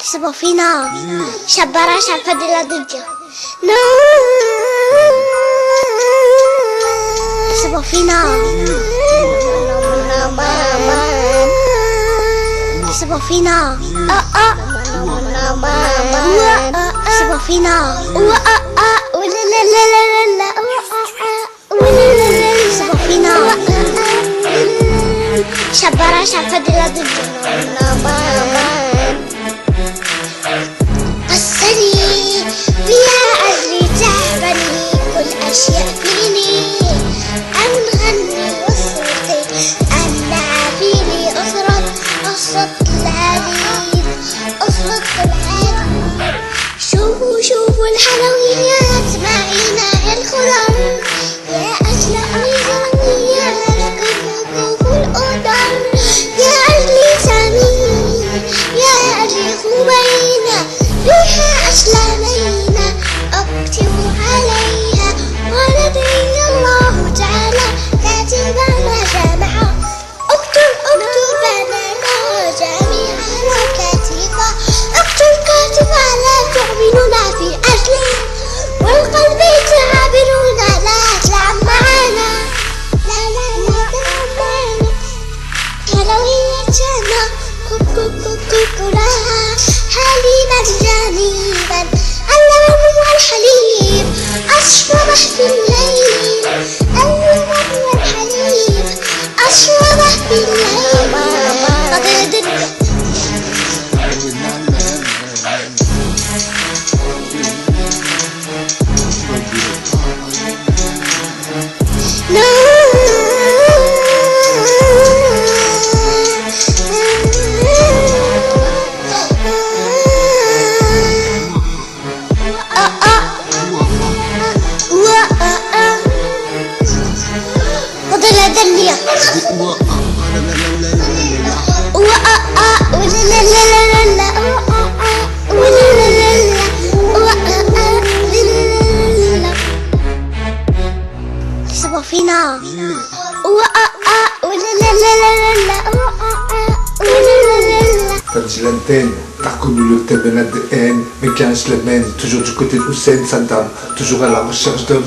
احسبوا فينا شبارة شعفة دي لا ضجة احسبوا فينا احسبوا فينا احسبوا فينا ولا لا لا لا لا احسبوا فينا شبارة شعفة دي لا ضجة قصني فيها أجري تعبني كل أشياء فيني أن غني وصوتي أن فيني أصوت العديد أصوت العديد شوفوا الحلويات معينا يا الخضر يا أجل أمي يا ركوف الأودر يا أجلي سمين يا أجلي خبينا ريحة أسلامينا أكتب عليها ولدي الله تعالى كاتبنا جامعة اكتب أنا جميعا كاتبة اكتب كاتبة لا تؤمنون في أجلي والقلب تعبرون لا تلعب معنا لا تلعب معنا حلويتنا كلها حليبا جانبا اللبن والحليب أشربه في الليل اللبن والحليب أشربه في الليل احسبوا فينا L'antenne, t'as reconnu le thème de l'ADN, mais 15 le mène, toujours du côté de Hussein Saddam, toujours à la recherche de...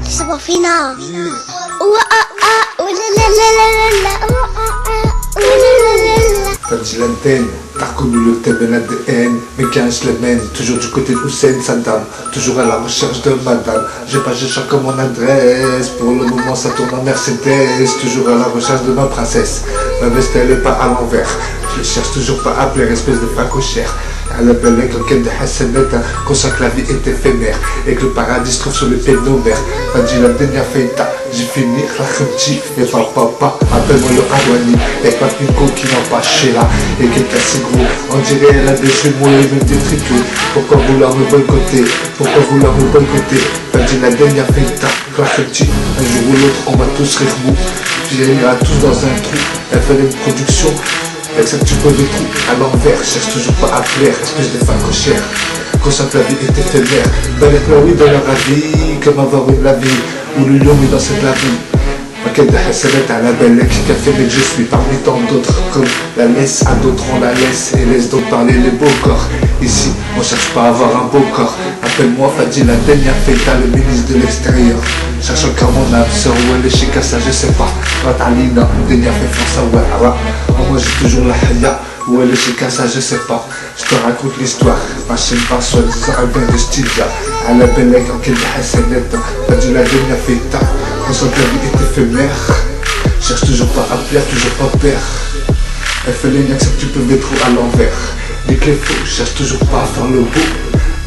احسبوا فينا l'antenne, t'as reconnu le thème de l'ADN, mais 15 le mène, toujours du côté de Hussein Saddam, toujours à la recherche de madame. J'ai pas cherché comme mon adresse, pour le moment ça tourne en Mercedes, toujours à la recherche de ma princesse. Ma veste elle est pas à l'envers, je cherche toujours pas à plaire, espèce de facochère. À la belle avec lequel de Hassanet, conscient que la vie est éphémère et que le paradis se trouve sur le pied de nos mères. T'as dit la dernière feita, j'ai fini la khemti et papa, appelle-moi le Adwani et Papinko qui n'a pas chez là et qui est assez gros. On dirait elle a des jumeaux et même des triplés. Pourquoi vouloir me boycotter? Pourquoi vouloir me boycotter? T'as dit la dernière feita, la khemti, un jour ou l'autre on va tous rire mou. Puis elle ira tous dans un trou, elle fait une production. Avec ça tu peux des trous à l'envers, cherche toujours pas à plaire, espèce de facochère. Conscient que la vie est éphémère, belle être la oui dans leur avis, comme avoir eu la vie, ou le lion est dans cette la vie. Ma quête de Hassanet à la belle qui a fait mais je suis parmi tant d'autres, comme la laisse à d'autres on la laisse et laisse d'autres parler les beaux corps. Ici, on cherche pas à avoir un beau corps, appelle-moi Fadi la dernière feta, le ministre de l'extérieur. Cherche encore mon âme, sœur où elle est chez Kassa, je sais pas. Ratalina, dernière fait France à Ouara. Moi j'ai toujours la haya, où elle est chez Kassa, je sais pas. Je te raconte l'histoire, ma chaîne pas soi-disant, elle vient de Stygia. À la belle en quelle Hassanet, Fadi la dernière feta. Conscient que la vie est éphémère, cherche toujours pas à plaire, toujours pas père. Elle fait les niaques, tu peux mettre à l'envers. Dès que les faux, cherche toujours pas à faire le beau.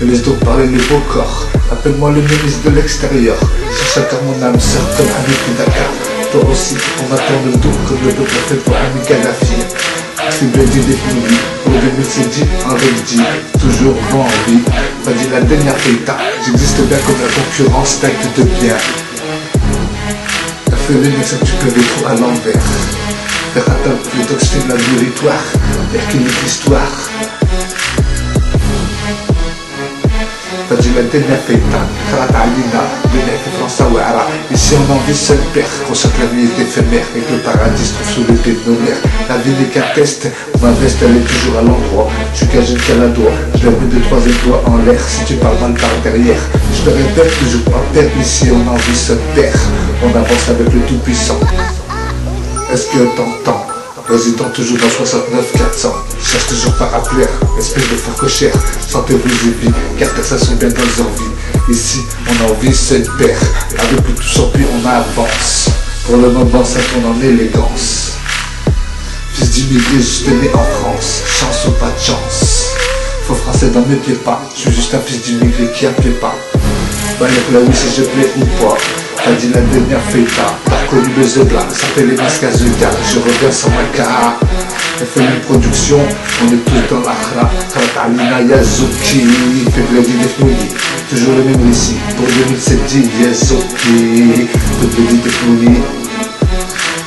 Et laisse donc parler les beaux corps. Appelle-moi le ministre de l'extérieur. Cherche encore mon âme sœur comme Ami Dakar. Toi aussi, on attend le dos comme le dos fait pour Ami Gaddafi. C'est bien dit défini, pour 2007 en dit, toujours vendu. Pas dit la dernière feita, j'existe bien comme la concurrence, d'acte de bien. T'as fait les mecs, tu peux les trous à l'envers. Faire un top, plutôt que je fais de la nourritoire, faire qu'il y ait l'histoire. dit la dernière feta, Khalat Alina, Benek, France Awara. Ici on en vit seul père, consciente la vie est éphémère et que le paradis se trouve sous les pieds de nos mères. La vie n'est qu'un test, ma veste elle est toujours à l'endroit. Je suis cagé qu'à la doigt, je leur mets 2-3 doigts en l'air. Si tu parles mal par derrière, je te répète toujours pas perdre. Ici on en vit seul père, on avance avec le tout puissant. Est-ce que t'entends? Résident toujours dans 69 400, cherche toujours par plaire, espèce de fort cochère, sentez-vous et vie, car ça sont bien dans leurs vies. Ici, on a envie seul père, avec le tout champi on avance. Pour le moment, ça tourne en élégance. Fils d'immigré, juste né en France, chance ou pas de chance. Faux français dans mes pieds pas, je suis juste un fils d'immigré qui appelait pas. Balèque là oui si je plais ou pas. T'as dit la dernière feta, t'as connu le Zebla, ça fait les masques à Zega, je reviens sans ma car. Elle fait une production, on est tous dans l'Akhra. Khalat Alina Yazouki, February Defnouli, toujours le même récit, pour 2007 dit Yazouki, February Defnouli.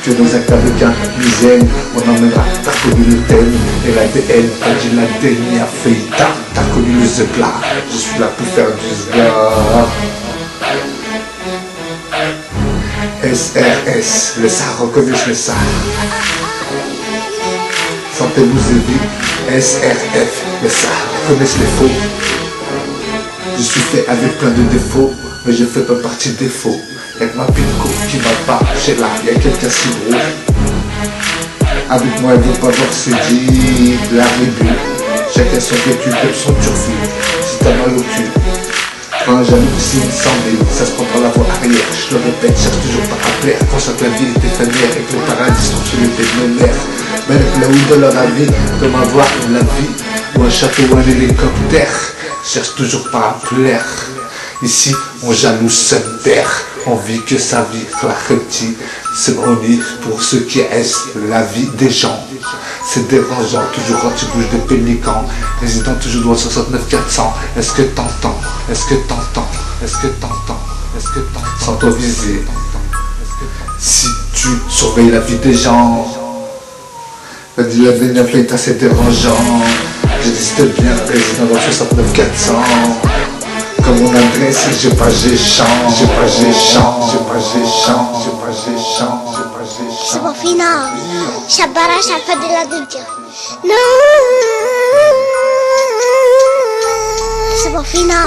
Que dans un cas de qu'un misaine, on emmènera, t'as connu le thème et la DN, t'as dit la dernière feta, t'as connu le Zebla, je suis là pour faire du Zga. SRS, les SAR reconnaissent les SAR. Sentez-vous et vie, SRF, les SAR reconnaissent les faux. Je suis fait avec plein de défauts, mais je fais pas partie des faux. Avec ma pinko qui m'a pas, j'ai là, y'a quelqu'un si gros. Avec moi, elle veut pas voir ce dit, la rébut. Chacun son vécu, comme son turfu. Si t'as mal au cul. Quand j'avoue que c'est une 100 000, ça se prend par la voie arrière. Je le répète, cherche toujours par à plaire. Consciente la vie est éphémère et que le paradis se trouve sur les pieds de nos mères. Mais avec la houille de leur avis, comme avoir la vie, ou un château ou un hélicoptère. Cherche toujours par à plaire. Ici, on jalouse seul père. On vit que sa vie, Khlakhelti, c'est honni pour ceux qui restent la vie des gens. C'est dérangeant, toujours quand tu bouges de pélican, résident toujours dans le 69 400. Est-ce que t'entends? Est-ce que t'entends? Est-ce que t'entends? Est-ce que t'entends? Sans toi viser. Si tu surveilles la vie des gens, la dernière fête assez dérangeant. J'existe bien, résident dans le 69 400. Comme mon adresse, j'ai pas géchant, j'ai pas géchant, j'ai pas géchant, j'ai pas géchant, j'ai pas géchant. صبا فينا شبارة شعفة دي لا دجا نو صبا فينا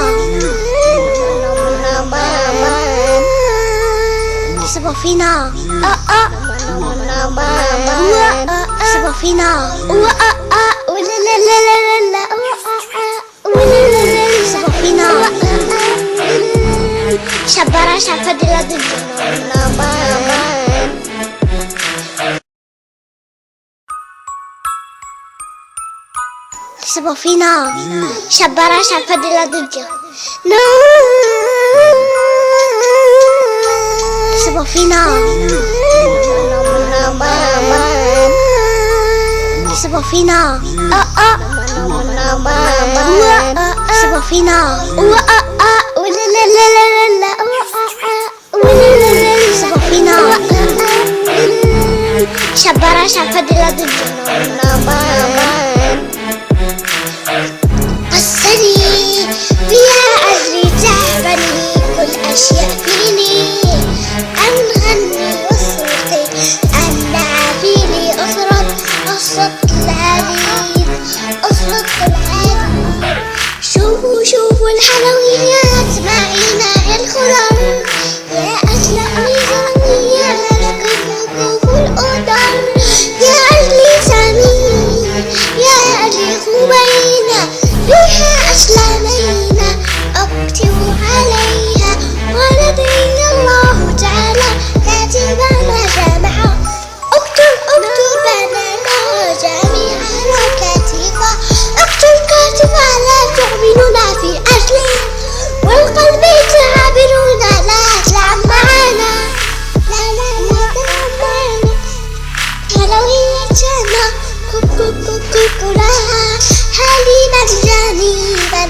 صبا فينا صبا فينا ولا لا لا لا لا صبا فينا شبارة شعفة دي لا دجا صبا فينا شبارة شعفة دي لا دجا نو صبا فينا صبا فينا صبا فينا ولا لا لا لا لا صبا فينا شبارة شعفة دي لا دجا قصني فيها أجري تعبني كل أشياء فيني أنغني وصوتي أنع فيني أصرخ العبيد أصرخ العبيد شوفوا الحلويات معينا الخضر يا أجل ميزانيات كفوف القدر يا أجلي سمين يا أجلي خبينة فيها أسلامينا أكتب عليها ولدي الله تعالى كاتبنا جمعا اكتب بيننا جميعا كاتبا اكتب كاتبا لا تؤمننا في أجله والقلب تعابرون لا تلعب معنا لا تلعب معنا حلويتنا كلها حليبا جانبا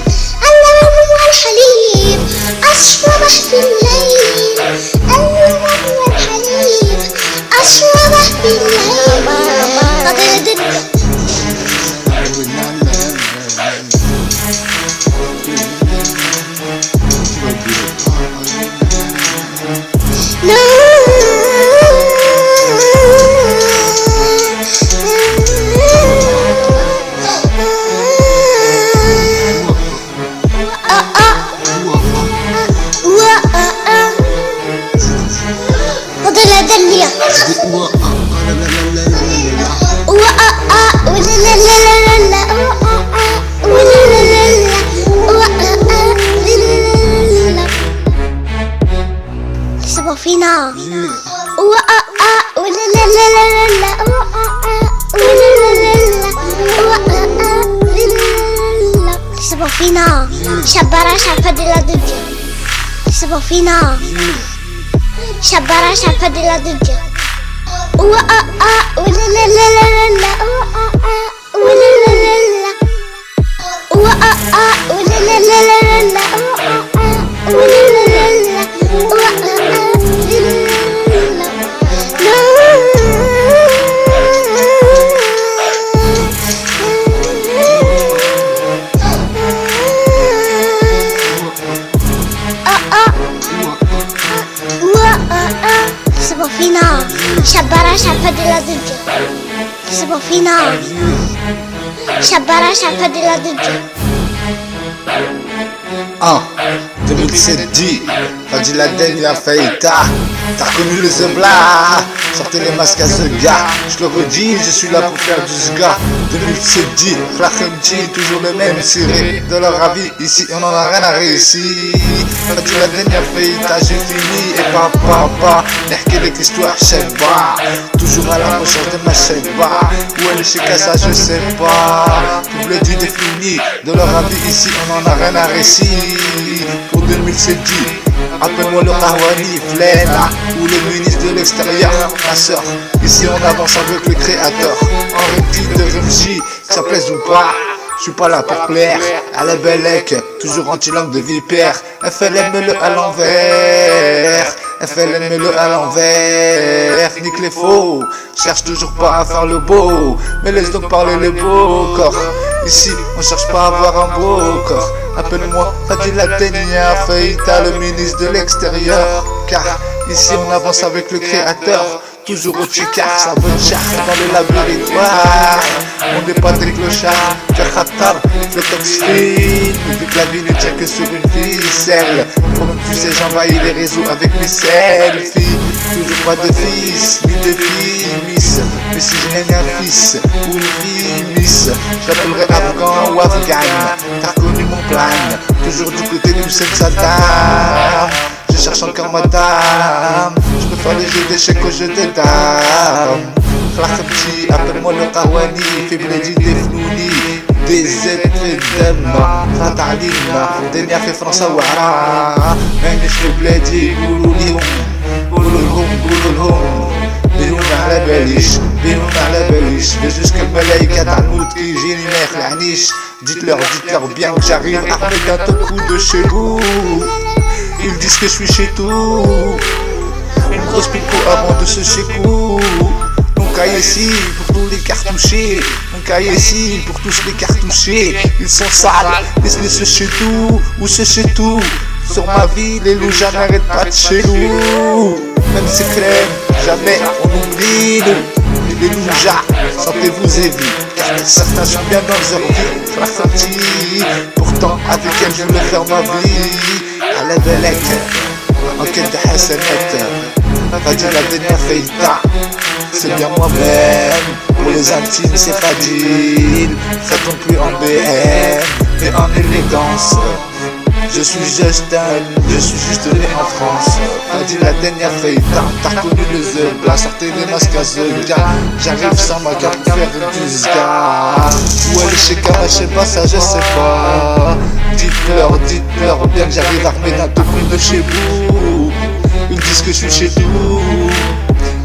اللبن والحليب أصبح في الليل اللبن والحليب أصبح في الليل Shabara Shafadila de Dieu. C'est bon, final. Shabara Shafadila de Dieu. Ouah ah ah, ouh la la la la la, ouah ah ah, ouh la la la la. Ouah ah ah, ouh la la la la la, ouah ah ah, ouh la la la la, ouah ah ah, ouh la la la la. C'est bon, final. Shabara Shafadila de Dieu. C'est bon, final. Shabara Shafadila de Dieu. 2007 dit, Fadi Laden a Faïta, t'as connu le Zebla, sortez les masques à ce gars, je le redis, je suis là pour faire du zga. 2007 dit, Klachem dit, toujours le même, serré de leur avis, ici on en a rien à réussir. Fadi Laden a Faïta, j'ai fini, et papa, n'hérquez avec l'histoire, Sheba, toujours à la recherche de ma Sheba, où elle est chez Kassa, je sais pas, tout le dit défini, de leur avis, ici on en a rien à réussir. Pour 2007 dit, appelle-moi le Kahwani, Flena, ou le ministre de l'extérieur, ma soeur. Ici on avance avec le créateur. En répit de Remji, que ça plaise ou pas, je suis pas là pour plaire. À la Bellec, toujours anti-langue de vipère. FLM-le à l'envers. FLM-le à l'envers. Nique les faux, cherche toujours pas à faire le beau, mais laisse donc parler le beau corps. Ici on cherche pas à avoir un beau corps. Appelle-moi Fadi Laden a Faïta, le ministre de l'extérieur. Car ici on avance avec le créateur. Toujours au Tchikar, ça veut cher dans le laboratoire. On n'est pas des clochards, Khatar, le toxfil. Vu que la vie ne tient que sur une ficelle, pour même fusée j'envahis les réseaux avec mes selfies. Toujours pas de fils, ni de fille, miss. Mais si je n'ai un fils ou une fille, miss, j'appellerai Afghan ou Afghan. T'as connu mon plan, toujours du côté du Saddam. Je cherche encore madame, je peux faire les jeux d'échecs au jeu de dames. Klachem, appelle-moi le Kahwani, Fibledi des Flouni, des Etredem, Fatalima, Denia fait France à Wara, même je fais Bledi, Gouloulioum, Gouloulhoum, Gouloulhoum. بيهم على باليش mais jusqu'à Malaïka Talmoud qui génère la niche. Dites-leur bien que j'arrive armé d'un coup de chez vous. Ils disent que je suis chez tout. Une grosse pico avant de se chécou. Mon cahier ici pour tous les cartouchés. Mon cahier ici pour tous les cartouchés. Ils sont sales, laisse-les se chez tout. Ou se chez tout. Sur ma vie, les loups n'arrêtent pas de chez nous. Même si crème, jamais on oublie nous. Les loujas, sentez-vous évis, car certains sont bien dans leur vie. Klachem, pourtant avec elle je voulais faire ma vie. À la Bellec, en quête de Hassanet, Fadi Laden a Faïta, c'est bien moi-même. Pour les intimes c'est Fadil, ça tombe plus en BM, mais en élégance. Je suis juste né en France. Fadi Laden a Faïta, t'as connu le Zebla, sortez les masques à Zega. J'arrive sans ma carte pour faire du zga. Où elle est chez Kama, je sais pas, ça je sais pas. Dites-leur bien que j'arrive armé d'un tout près de chez vous. Ils disent que je suis chez tout.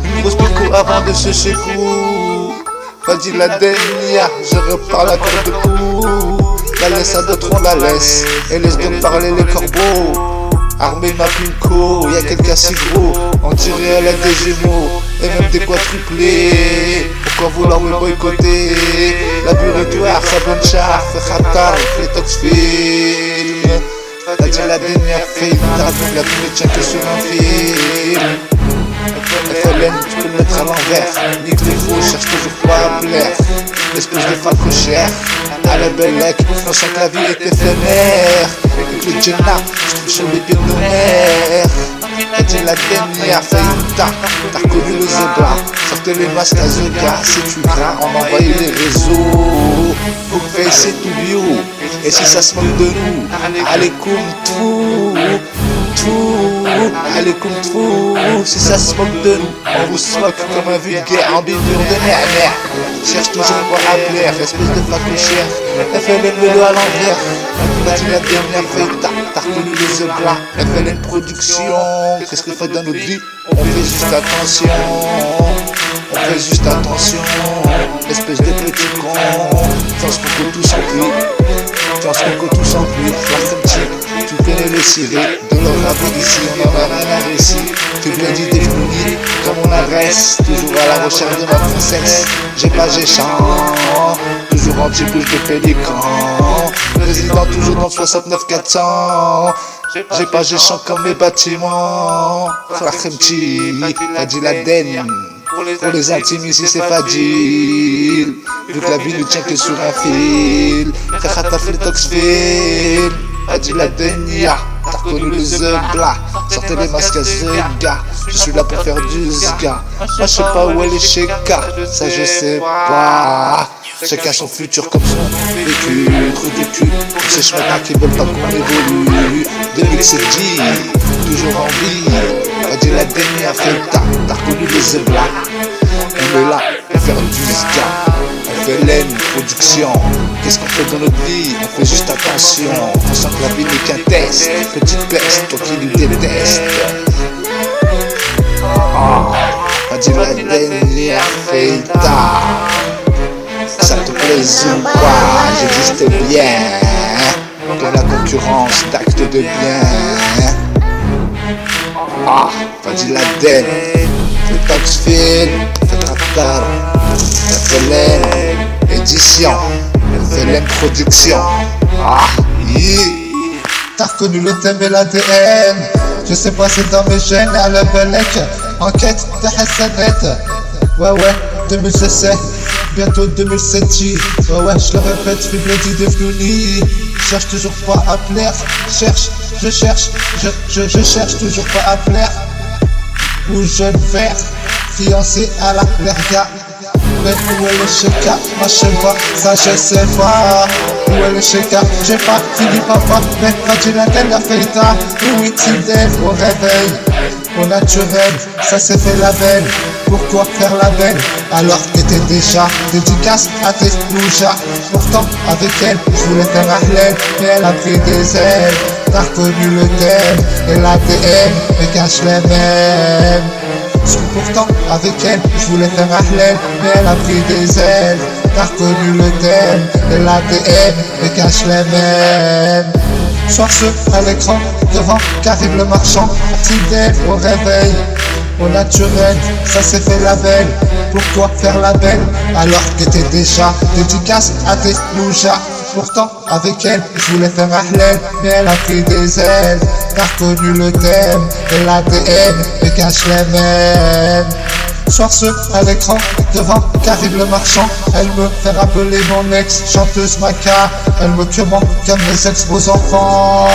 Une grosse pico avant de se chez vous. Fadi Laden, je repars la terre de cou. La laisse à d'autres on la laisse, et laisse donc parler les corbeaux. Armée ma pinko, y'a quelqu'un si gros, on dirait elle a des gémeaux, et même des quadruplés. Pourquoi vouloir me boycotter? Laboratoire, sa bonne char, fait Khatar, fait toxfil. Fadi Laden a Faïta, donc la vie ne tient que sur un fil. FLN, tu peux le mettre à l'envers. Nique les faux, cherche toujours pas à plaire. L'espèce de femme cochère. À la Bellec, pensant que la vie est éphémère. Écoute le Jenna, je trouve sur les pieds de nos mères. Fadi Laden a Faïta, t'as reconnu le Zebla. Sortez les masques à Zega, si tu crains, on envahit les réseaux. Bookface et tout bio, et si ça se moque de nous, allez comme tout. tfou, allez comme tfou. Si ça se moque de nous, on vous smoke comme un vulgaire en bidure de merde. Cherche toujours quoi à plaire, espèce de facochère. FLN le dos à l'envers. T'as dit la dernière feuille, t'as reconnu les œufs blancs. FLN production, qu'est-ce qu'on fait dans notre vie? On fait juste attention. On fait juste attention, espèce de petit con. Dans ce qu'on tout s'emplit, dans ce qu'on tout s'emplit. Tu connais le ciré, de leur rapport ici, on en a rien à récit. Tu viens d'idées fournies, comme mon adresse. Toujours à la recherche de ma princesse. J'ai pas géchant, toujours anti-bouche de pélican. Président toujours dans le 69 400. J'ai pas géchant comme mes bâtiments. Frachemchi, Fadi Laden. Pour les intimes ici c'est fragile. Vu que la vie ne tient que sur un fil. Khata Fletoxville. Fadi Laden, t'as reconnu le Zebla. Sortez les masques à Zega. Je suis là pour faire du Zga. Moi je sais pas où est les Sheka. Ça je sais pas. Chacun son futur comme son vécu. Trou de cul pour ces chemins qui veulent pas qu'on évolue. 2007 toujours en vie. Fadi Laden a fait le tas. T'as reconnu le Zebla. On est là pour faire du Zga. On fait l'aine, production. Qu'est-ce qu'on fait dans notre vie? On fait juste attention. On sent que la vie n'est qu'un test. Petite peste, toi qui nous détestes. Fadi Laden a fait le tas. Ça te plaise ou pas? J'existe bien. Dans la concurrence d'actes de bien. Fadi Laden, le Toxville, Fatratar, FLN, édition, FLN production. T'as reconnu le thème et l'ADN. Je sais pas, c'est dans mes gènes à la Belek. Enquête de Hassanet. Ouais, 2017, bientôt 2007. Ouais, je le répète, fibre d'idées floues. Cherche toujours pas à plaire. Je cherche toujours pas à plaire. Ou jeune vert, fiancé à la lerga. Mais où est le Sheka? Moi je sais pas, ça je sais pas. Où est le Sheka? J'ai pas fini papa, mais Fadi Laden a fait ta. Oui, fidèle au réveil, au naturel, ça s'est fait la veine. Pourquoi faire la veine alors que t'étais déjà dédicace à tes loujas? Pourtant avec elle je voulais faire Ahlène, mais elle a pris des ailes. T'as reconnu le thème et l'ADN me cache les mêmes. Pourtant avec elle je voulais faire Ahlène, mais elle a pris des ailes. T'as reconnu le thème et l'ADN me cache les mêmes. Soir à l'écran devant qu'arrive le marchand, fidèle au réveil. Au naturel, ça s'est fait la veine. Pourquoi faire la veine alors que t'es déjà dédicace à tes loujas? Pourtant avec elle je voulais faire Ahlène, mais elle a pris des ailes. T'as reconnu le thème et l'ADN me cache les mêmes. Soir à l'écran devant qu'arrive le marchand. Elle me fait rappeler mon ex chanteuse Maca. Elle me commande comme mes ex beaux enfants.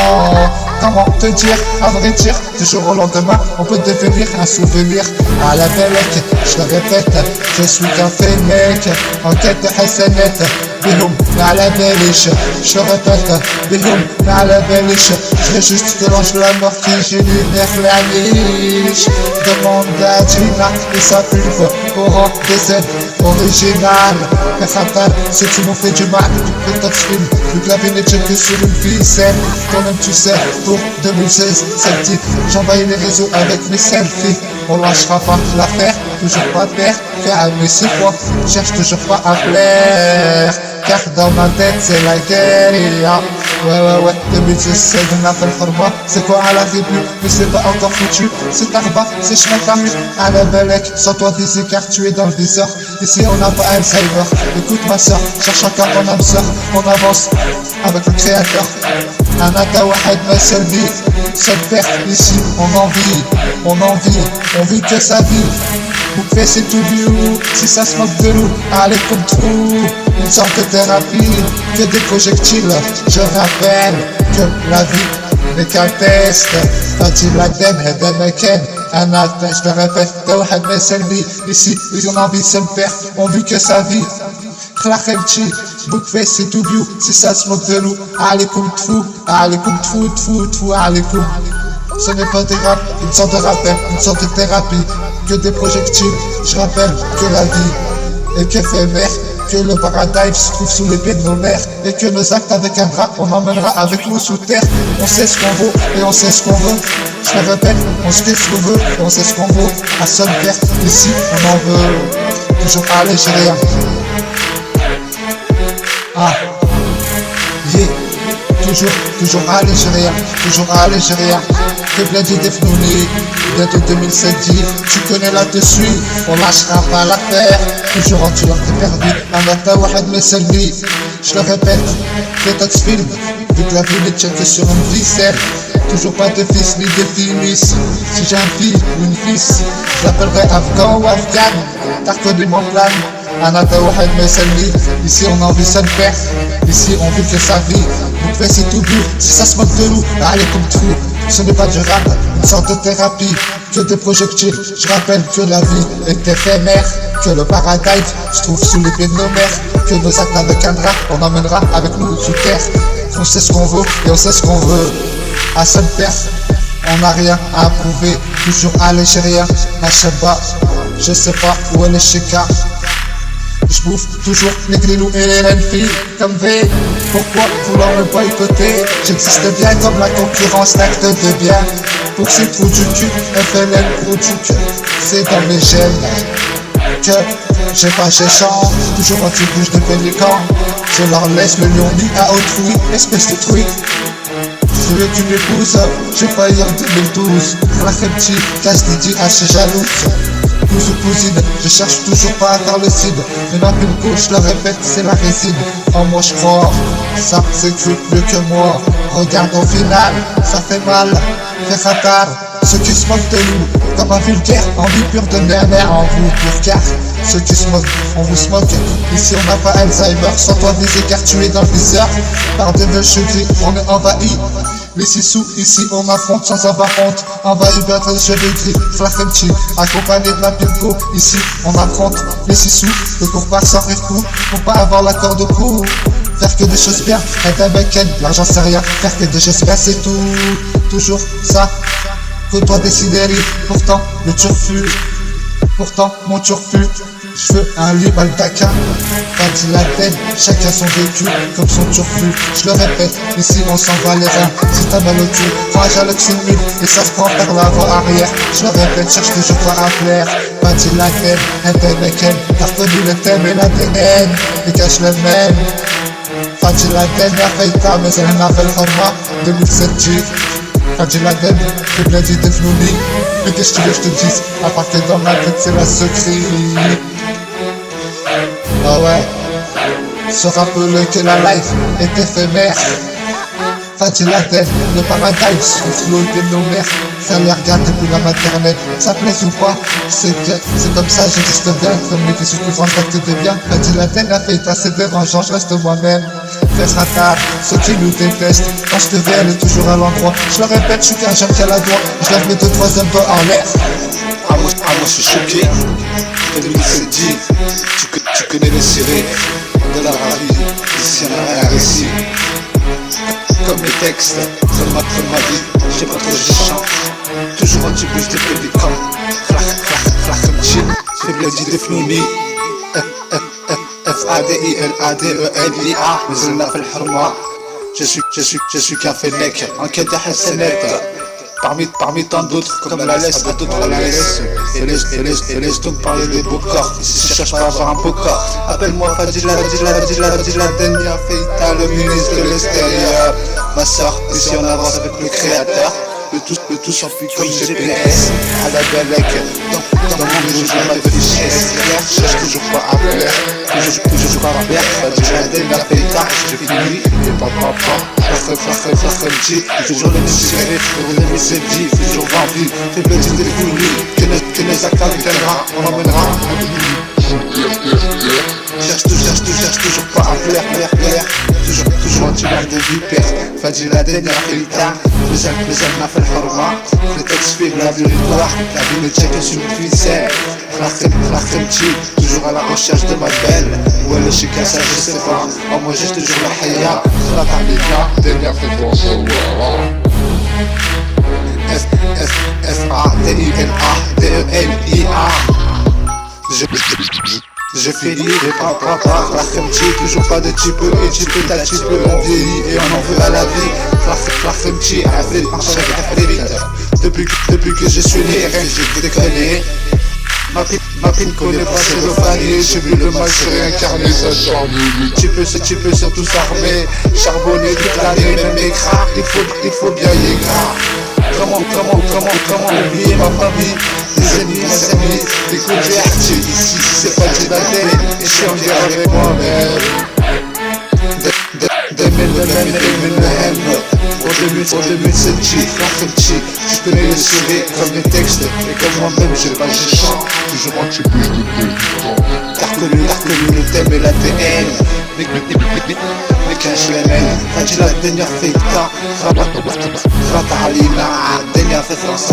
Comment te dire, à vrai dire, du jour au lendemain on peut devenir un souvenir à la Belek. Je le répète, je suis qu'un fait mec. En quête de Hassanet, bihoum, à la Beliche. Je le répète, bihoum, à la Beliche. Je vais juste déranger la mort qui génère la niche. Demande à Gina et sa pulpe pour rendre des ailes originales. Fatal, ceux qui m'ont fait du mal, le top film, vu que la vie n'est que sur une ficelle. Toi-même tu sais, pour 2016, celle-ci, j'envahis les réseaux avec mes selfies. On lâchera pas l'affaire, toujours pas faire, calmer ses poids, cherche toujours pas à plaire. Car dans ma tête c'est la guerre. Ouais, 2016 on appelle format. C'est quoi à la début, mais c'est pas encore foutu. C'est Tarba, c'est chemin Tamur, à la Belek. Sans toi d'ici car tu es dans le viseur. Ici on n'a pas Alzheimer. Écoute ma soeur, cherche encore ton âme sœur. On avance avec le créateur. Anata Wahed Messelbi. Cette perte ici, on vit que sa vie. Vous faites c'est tout bio, si ça se moque de nous, allez comme trou. Une sorte de thérapie, que des projectiles. Je rappelle que la vie n'est qu'un test. Fadi Laden, Hedem Eken, un athlète, je le répète, Wahed Messelbi. Ici, ils ont envie de se le faire, on vit que sa vie. Klachemchi, Boukfait c'est tout bio, si ça se moque de nous, allez comme trou, allez comme trou, allez comme. Ce n'est pas des rap, une sorte de rappel, une sorte de thérapie. Que des projectiles, je rappelle que la vie est qu'éphémère. Que le paradise se trouve sous les pieds de nos mères. Et que nos actes avec un drap, on emmènera avec nous sous terre. On sait ce qu'on vaut et on sait ce qu'on veut. Je le répète, on sait ce qu'on veut et on sait ce qu'on vaut. À seule terre, ici on en veut. Toujours à l'Algérien. Ah, yeah. Toujours à l'Algérien, toujours à l'Algérien. Que Bladi Defnouni, bientôt 2007 dit, tu connais là-dessus, on lâchera pas l'affaire. Toujours en tuant t'es perdu, un matin Wahed Messelmi. Je le répète, détox film, vu que la vie est checkée sur une ficelle. Toujours pas de fils ni de fille miss. Si j'ai un fille ou une fils, je l'appellerai Afghan ou Afghan. T'as reconnu mon plan, Anata Wahed Messelmi. Ici on en vit seul père, ici on vit que sa vie. Donc fais c'est tout doux, si ça se moque de nous, allez comme tout. Ce n'est pas du rap, une sorte de thérapie. Que des projectiles, je rappelle que la vie est éphémère. Que le paradise se trouve sous les pieds de nos mères. Que nos actes avec un drap, on emmènera avec nous sous terre. On sait ce qu'on veut et on sait ce qu'on veut. À seule terre, on n'a rien à prouver. Toujours à l'Algérien, à Shabba. Je sais pas où est le Chika. Je bouffe toujours les grillous et les reines filles comme V. Pourquoi vouloir me boycotter? J'existe bien comme la concurrence, l'acte de bien. Pour ces trous du cul, FLN trous du cul. C'est dans mes gènes que j'ai pas j'échange. Toujours anti-bouche de pélican. Je leur laisse le lion mis à autrui, espèce de truc. Je veux qu'une épouse, j'ai failli en 2012. La petit casse Didi à chez jalouse. Cousin ou cousine, je cherche toujours pas à faire le cid. Mais ma pile gauche, je le répète, c'est la résine. En moi je crois, ça s'exécute mieux que moi. Regarde au final, ça fait mal, fait fatal. Ceux qui se moquent de nous, comme un vulgaire, envie pure de mère en vous pure car. Ceux qui se moquent, on vous se moque. Ici on n'a pas Alzheimer, sans toi des écarts tués dans le viseur. Par de vœux cheveux, on est envahi. Les 6 sous, ici on affronte sans avoir honte. Envahi battre les cheveux gris, flakemchi. Accompagné de la pilco, ici on affronte les 6 sous. Le cours part sans rire court, pour pas avoir l'accord de cours. Faire que des choses bien, être un week-end, l'argent c'est rien. Faire que des choses bien c'est tout, toujours ça. Que toi décider, pourtant le turfu. Pourtant mon turfu. Je veux un libre al-Daka, pas de la tête, chacun son vécu, comme son turfu. Je le répète, ici on s'en va les reins. Si t'as mal au cul, rage à l'oxymule, et ça se prend par l'avant-arrière. Je le répète, cherche toujours pas à plaire. Pas de la tête, un tel mec, t'as reconnu le thème et l'ADN, et cache le même. Pas de la tête, la faïta, mais elle m'appelle Roma, 2007 G. Fadji Laden, que Bladi Defnouni. Mais qu'est-ce que tu veux que je te dise? À part que dans ma tête c'est la secret. Ah ouais, se rappelle que la life est éphémère. Fadji Laden, le paradise, sous l'eau de nos mères. Ça les regarde depuis la maternelle, ça plaise ou pas? C'est comme ça, j'existe bien, comme les questions qui font acte de bien. Fadji Laden a fait assez dérangeant, je reste moi-même. Fais ratard, ceux qui nous détestent. Quand je te vais, elle est toujours à l'endroit. Je le répète, je suis qu'un jeune qui a la doigt. Je lève mes 2 troisième doigts en l'air. Moi je suis choqué. 2007 dit, tu connais les séries de la vie. Ici on a un récit. Comme les textes, comme ma vie. Je sais pas trop, je chante. Toujours anti-bouche de pélican. Clac comme chill. C'est Bladi Defnouni. F-A-D-I-L-A-D-E-L-I-A. نزلنا في الحرمة. Je suis qu'un fennec en quête de Hassanet. Parmi tant d'autres comme la laisse, d'autres la laisse. Et laisse donc parler des beaux corps. Si je cherche pas à avoir un beau corps, appelle-moi Fadji Laden, ya Feita, le ministre de l'extérieur. Ma soeur, ici on avance avec le créateur. Le tout s'enfuit comme GPS. À la Belek, dans mon jeu, je m'appelle Fichesse. Je cherche toujours pas à plaire. Toujours pas à plaire. Fadji Laden, la Feita, je finis. Et papa. Farkemchi, toujours le serré, pour le misedi, toujours vendu, fait Bladi Defnouni, que les actes avec un rat, on emmènera. Cherche toujours pas à plaire, toujours anti-l'air de vipère. Fadji Laden, ya Feita, les âmes n'a fait le harma, les textes suivent la victoire, la vie me check sur une ficelle. Farkemchi, toujours à la recherche de ma belle. Où est le chica, ça je sais pas. En moi j'ai toujours la haya. La tarlika, d'énerve et pour savoir. F-A-D-I-N-A-D-E-N-I-A. Je finis et papa, toujours pas de type et type t'as type, on vieillit et on en veut à la vie. Depuis que je suis né, j'ai déconné. Ma pine connaît pas cellophanie, j'ai vu le mal se réincarner, ça charme. Tu peux sont tous armés, charbonner toute l'année, même écart, il faut bien y gras. Comment oublier ma famille, les ennemis, mes amis, les convertis, ici c'est pas du bâtiment, et je suis en guerre avec moi-même. Pour 2007, tu connais le CV comme les textes, et comme moi-même je chante, toujours un petit peu de débutant. T'as reconnu le thème et l'ADN, mais cache les mêmes, t'as la dernière feita, Rata Alina, dernière fait France, en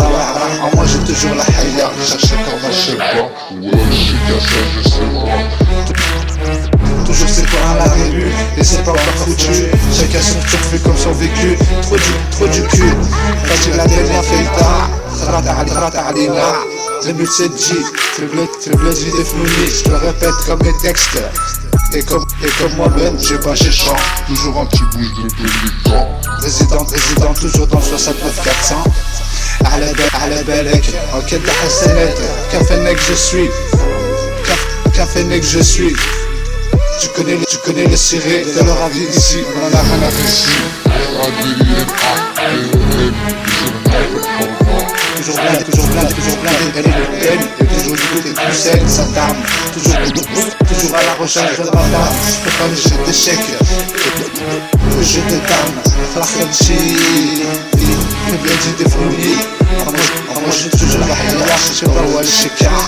moi j'ai toujours la haya, chercher comme un cheba, ouais je suis qu'à ça, je sais pas. Toujours c'est pas à la rébut, et c'est pas encore foutu. Chacun son turfu comme son vécu, trop du cul. T'as la dernière feita, Rata Alina, 2007 triple vie déflounie, je le répète comme les textes. Et comme moi-même, j'ai pas chez chant, toujours un petit bouge de débutant. Résident toujours dans 69 400. على بالك أكيد حسنات كفنك je suis. Tu connais les cirés de leur avis ici, on en a rien à faire ici. Toujours blindé, elle est et toujours du côté du sel, ça t'arme. Toujours à la recherche de la dame, je fais pas le jeu d'échecs, le jeu de dames. Flachemchi, le bien dit des folies. En moi j'ai toujours la haya, je sais pas où aller chez Car.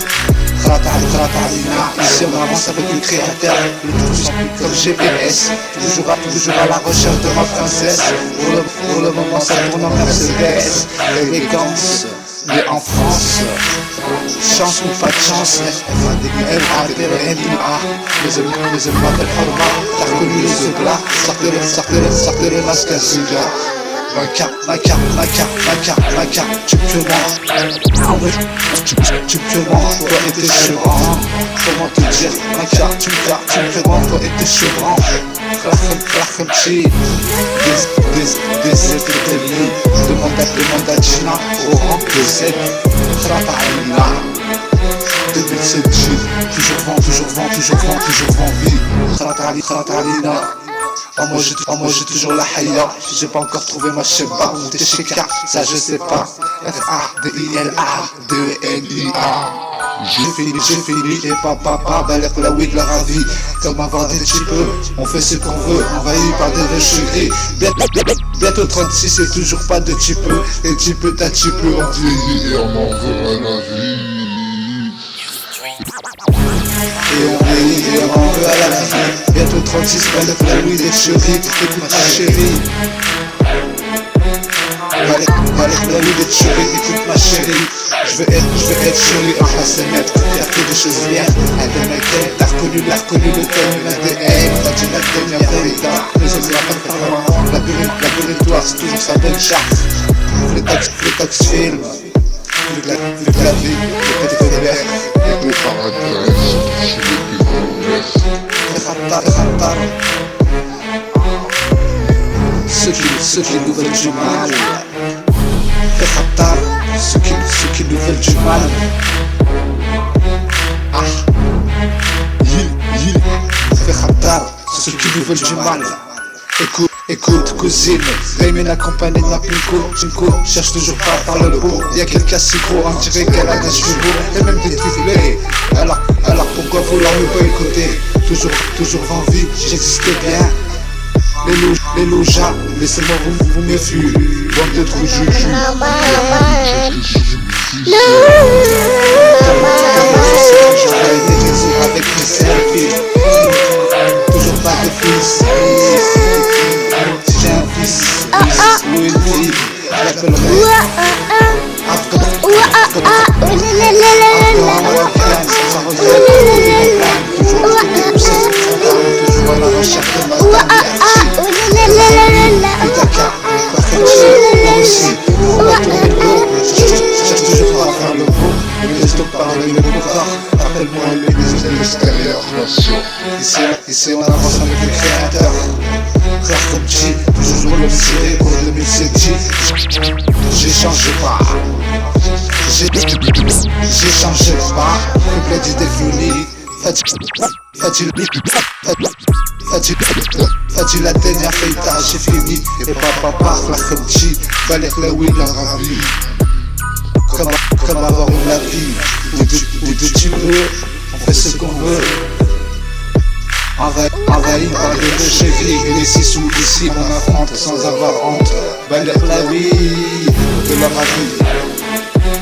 Ici on avance avec le créateur, le tout comme GPS. Toujours à la recherche de ma princesse. Pour le moment ça tourne en Mercedes. Élégance, mais en France. Chance ou pas de chance, F-A-D-I-N-A. Les hommes m'appellent Horma. T'as reconnu les Zebla. Sortez le masque à Zuga. Ma carte, tu peux moi, toi et tes chevrons. Comment te dire, ma carte, tu peux moi, toi et tes chevrons. Flachemchi, des états-unis, demande à Gina, au rang de Z, Rataïna. 2007, toujours vent, vie, Rataïna. En moi j'ai toujours la haya, j'ai pas encore trouvé ma sheba, t'es shika, ça je sais pas. F-A-D-I-L-A-D-E-N-I-A. J'ai fini et papa, balèque la weed la ravie. Comme avoir des types, on fait ce qu'on veut, envahi par des rechuris. Bientôt 36 et toujours pas de type, et type t'as type, on vieillit et on en veut à la vie. Et on vieillit et on en veut à la vie. Bientôt 36, balèque la weed et chérie, écoute ma chérie. Balèque la weed et chérie, écoute ma chérie. Je veux être chérie en Hassanet, faire que des choses bien. T'as reconnu le thème, l'ADN, t'as dit la dernière vérité. Les hommes la laboratoire, c'est toujours sa belle charte. Les taxes film, vu que la vie, le petit colère. Et le paradis, chez les ceux qui nous veulent du mal. Ceux qui nous veulent du mal. Ceux qui nous veulent du mal. Écoute cousine, Raymond accompagné de ma Pinko, cherche toujours pas par le beau. Y'a quelqu'un si gros, on dirait qu'elle a des cheveux beaux et même des triplés. Alors pourquoi vouloir me boycotter? Toujours en vie, j'existais bien. Les loujas, laissez-moi vous méfier. Bande de trous juju. J'aurais des réseaux avec mes selfies. Toujours pas de fils. Si j'ai un fils ou une fille, je l'appellerai toujours à la recherche de ma dernière. Moi aussi, on va tourner le dos. Ici on avance avec le créateur. Claire comme G, toujours le tiré pour 2007 G. J'ai changé pas. J'ai changé pas. Couplet du défini. Fadji la dernière fête, j'ai fini. Et papa Claire comme G. Balek la oui la ravie. Comme avoir une la vie. Où tu peux, on fait ce qu'on veut. Envahi par des boucheries et les 6 sous ici on affronte sans avoir honte. Balek la vie de la ravie.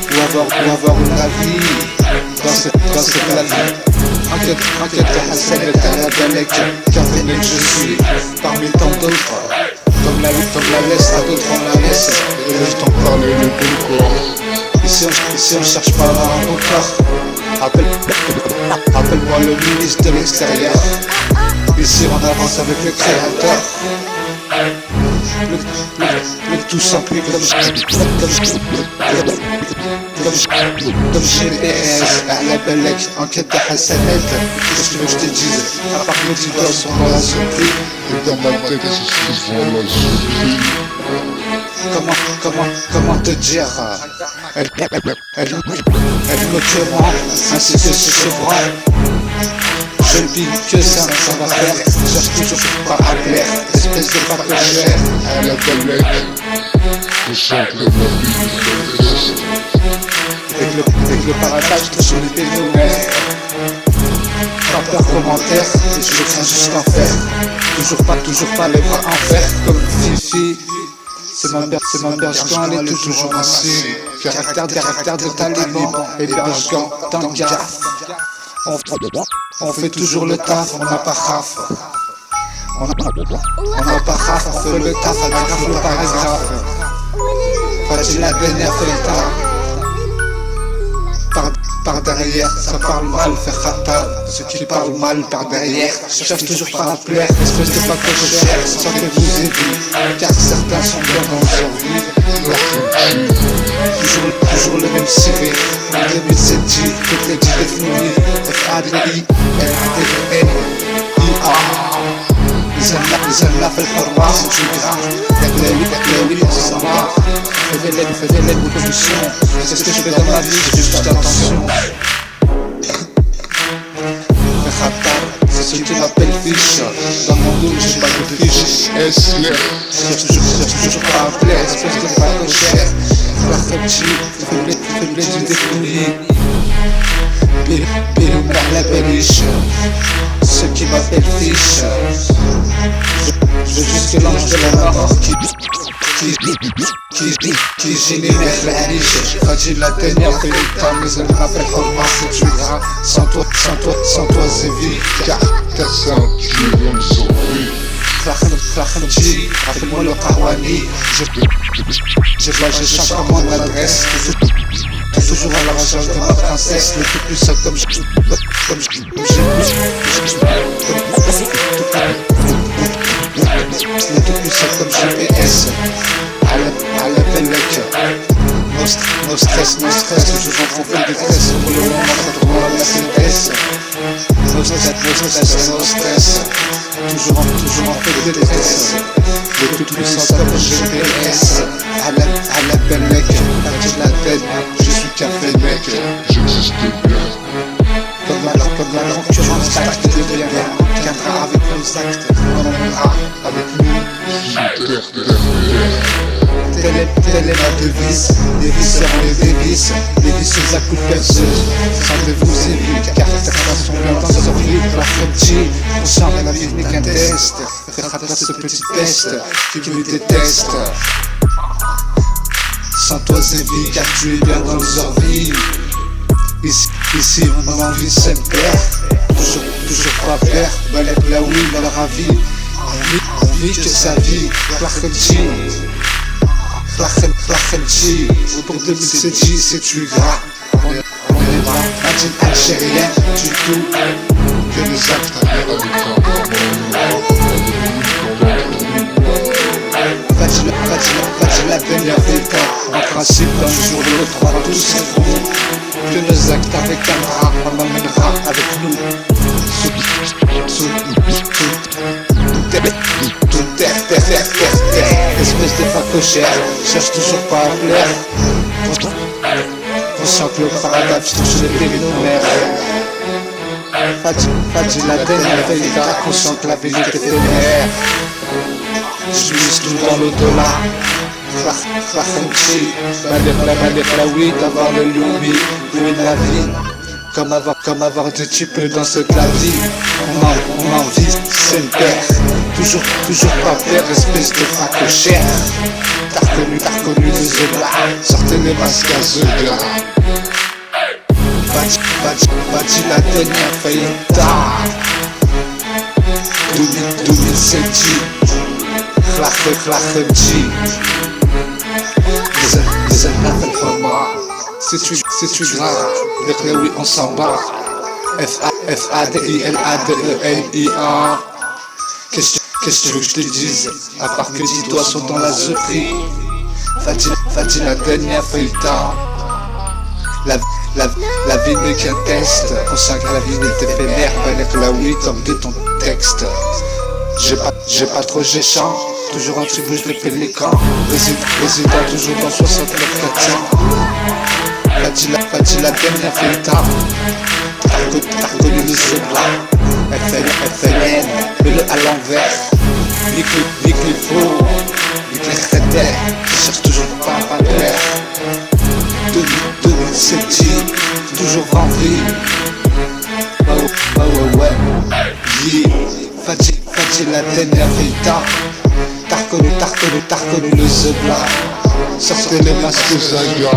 Ou avoir une avis dans cette planète. Enquête de Hassan et Tala Balek, car Fennec je suis parmi tant d'autres. Comme la laisse, à d'autres on la laisse. Et laisse t'en parler le bon corps. Ici on cherche pas un encore. Appelle-moi le ministre de l'extérieur. Ici on avance avec le créateur. Le tout s'appuie comme GPS à la Balek, enquête de Hassanet. Qu'est-ce que tu veux que je te dise? À part que tu dors sur la surprise. Et dans ma tête, c'est souvent la surprise. Comment te dire? Elle me commande, ainsi que ce bras. Je ne dis que ça va faire. Cherche toujours pas à plaire. Espèce de pacochère. À la Balek, je chante la vie. Avec le paratage de sur les phénomènes. Pas peur commentaire, je crains juste en faire. Toujours pas les bras en fer comme Fifi. C'est ma berge quand elle est toujours ainsi. Caractère de taliban, hébergant tant gaffe. On fait toujours le taf, on n'a pas raf. On n'a pas raf, on fait le taf avec le paragraphe. Fadji la dernière fête. Par derrière, ça parle mal, faire khata. Ceux qui parlent mal par derrière cherchent toujours pas à plaire. Espèce de pacochère, sans que vous ayez vu. Car certains sont bien dans leur vie. Toujours le même CV. En 2007 G, toutes les G définies. F-A-D-I, L-A-D-N, I-A. Ils aiment la belle format, c'est du gras. Y'a que la oui, on s'en va. Fais des lettres de mission. C'est ce que je fais dans ma vie, j'ai juste attention. C'est ce qui m'appelle fiche. Dans mon dos, j'ai pas de fiche. Cherche toujours pas à plaire, espèce de pacochère. La fête, faible du défini. Bilou par la béliche. Ce qui m'appelle fiche. Je veux juste que l'ange de la mort qui génère la niche. Fadji la dernière fait les temps, mais elle m'appelle Omar, c'est tu gras. Sans toi c'est vie. Car personne, tu viens me sauver. Khlakhlji, rappelle-moi le Karouani. Je chante comme mon adresse. Toujours à la recherche de ma princesse. Le tout plus comme j'ai le tout plus comme GPS. À la Balek. No stress, toujours en conflit de détresse. Pour le moment, ça trouve la Mercedes. No stress. Toujours en fait de détresse. Le tout puissant comme GPS. À la Balek. Fadji la tête, je suis qu'un Fennec. J'existe bien. Comme la concurrence d'acte de bien. Viendra avec nos actes. On emmènera avec nous. Telle est ma devise. Les vis seront les dévices. Les visseuses à coups de perceuse. Sans de vous éviter, car certains sont bien dans leur vie. La Fadji, on chante la vie n'est qu'un test. Faire à ce petit peste qui me déteste. Sans toi c'est vie, car tu es bien dans leur vie. Ici on a envie se perd. Toujours pas perdre. Balek la oui, dans la ravie. On vit que sa vie. Khlakhlji. Pour 2007 G, c'est tu gras. On est pas algérien du tout. Que les actes avec Fadji la dernière fête. En principe, d'un jour de l'autre, on va tous s'effondrer. Que nos actes avec un rat, on m'emmènera avec nous. facochère, cherche toujours pas à plaire. Conscient que le paradis touche les périmètres. Fadji la dernière faillita, conscient que la vie est éphémère. Je mise tout dans l'au-delà. Farfenchi, la oui, d'avoir le lumi, louer de la vie. Comme avoir du type dans ce clavier. On en vit, c'est une paire. Toujours pas faire, espèce de facochère. T'as reconnu les œufs, sortez les masques à Zega. Fadji la dernière faillita. 2007, Klachenchi. C'est tu grave, avec les oui on s'en bat. F-A-D-I-L-A-D-E-N-I-A. Qu'est-ce que tu veux que je te dise? À part que 10 doigts sont dans la zeprie. Fadji la dernière feuilleton. La vie n'est qu'un test. On sent que la vie n'est éphémère. Avec la oui comme de ton texte. J'ai pas trop géchant. Toujours en tribouche de pélican. Résident toujours dans 69 400. Fadji la dernière feuilleton. T'as reconnu le zebra. FLN, mets-le à l'envers. Nique les faux, nique les crédits. Cherche toujours pas à plaire. 2007, toujours en vie. Ouais. Yeah. Fadji la dernière feuilleton. T'as reconnu le zebra. Sortez les masques aux Zaga.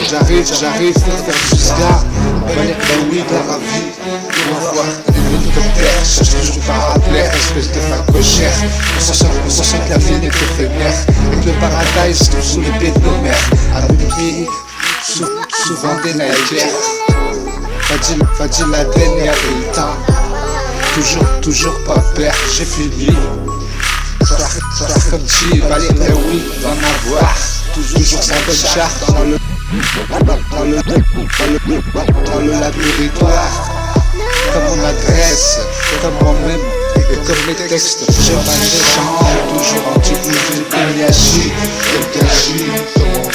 J'arrive pour faire du sga. Oui, dans la vie. On va voir l'hélicoptère. Cherche toujours pas à plaire, espèce de facochère. On s'en sent que la vie n'est éphémère. Et que le paradis tombe sous les pieds de nos mères. À minuit, souvent des nightmares. Fadji la dernière feuilleton. Toujours pas peur, j'ai fini. Farfenchi, valait oui, d'en avoir. Toujours sa bonne charte dans le laboratoire. Comme mon adresse, comme moi-même et comme mes textes. J'ai pas de chant, toujours en type de Eliachi. Comment te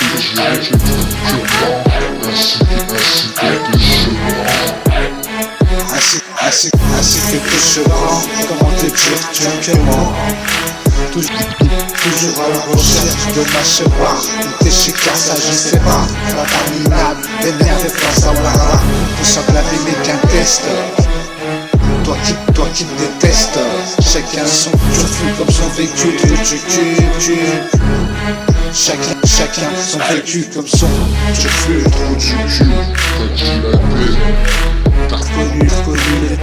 gérer, je ainsi que tes chevrons. Comment te dire, tu es que moi. Toujours à la recherche de ma cheval. Tes chicanes, ça je sais pas. Interminable, énervé face à Wara. Conscient que la vie n'est qu'un test. Toi qui me détestes. Chacun son turfu comme son vécu. Chacun son vécu comme son turfu. T'as reconnu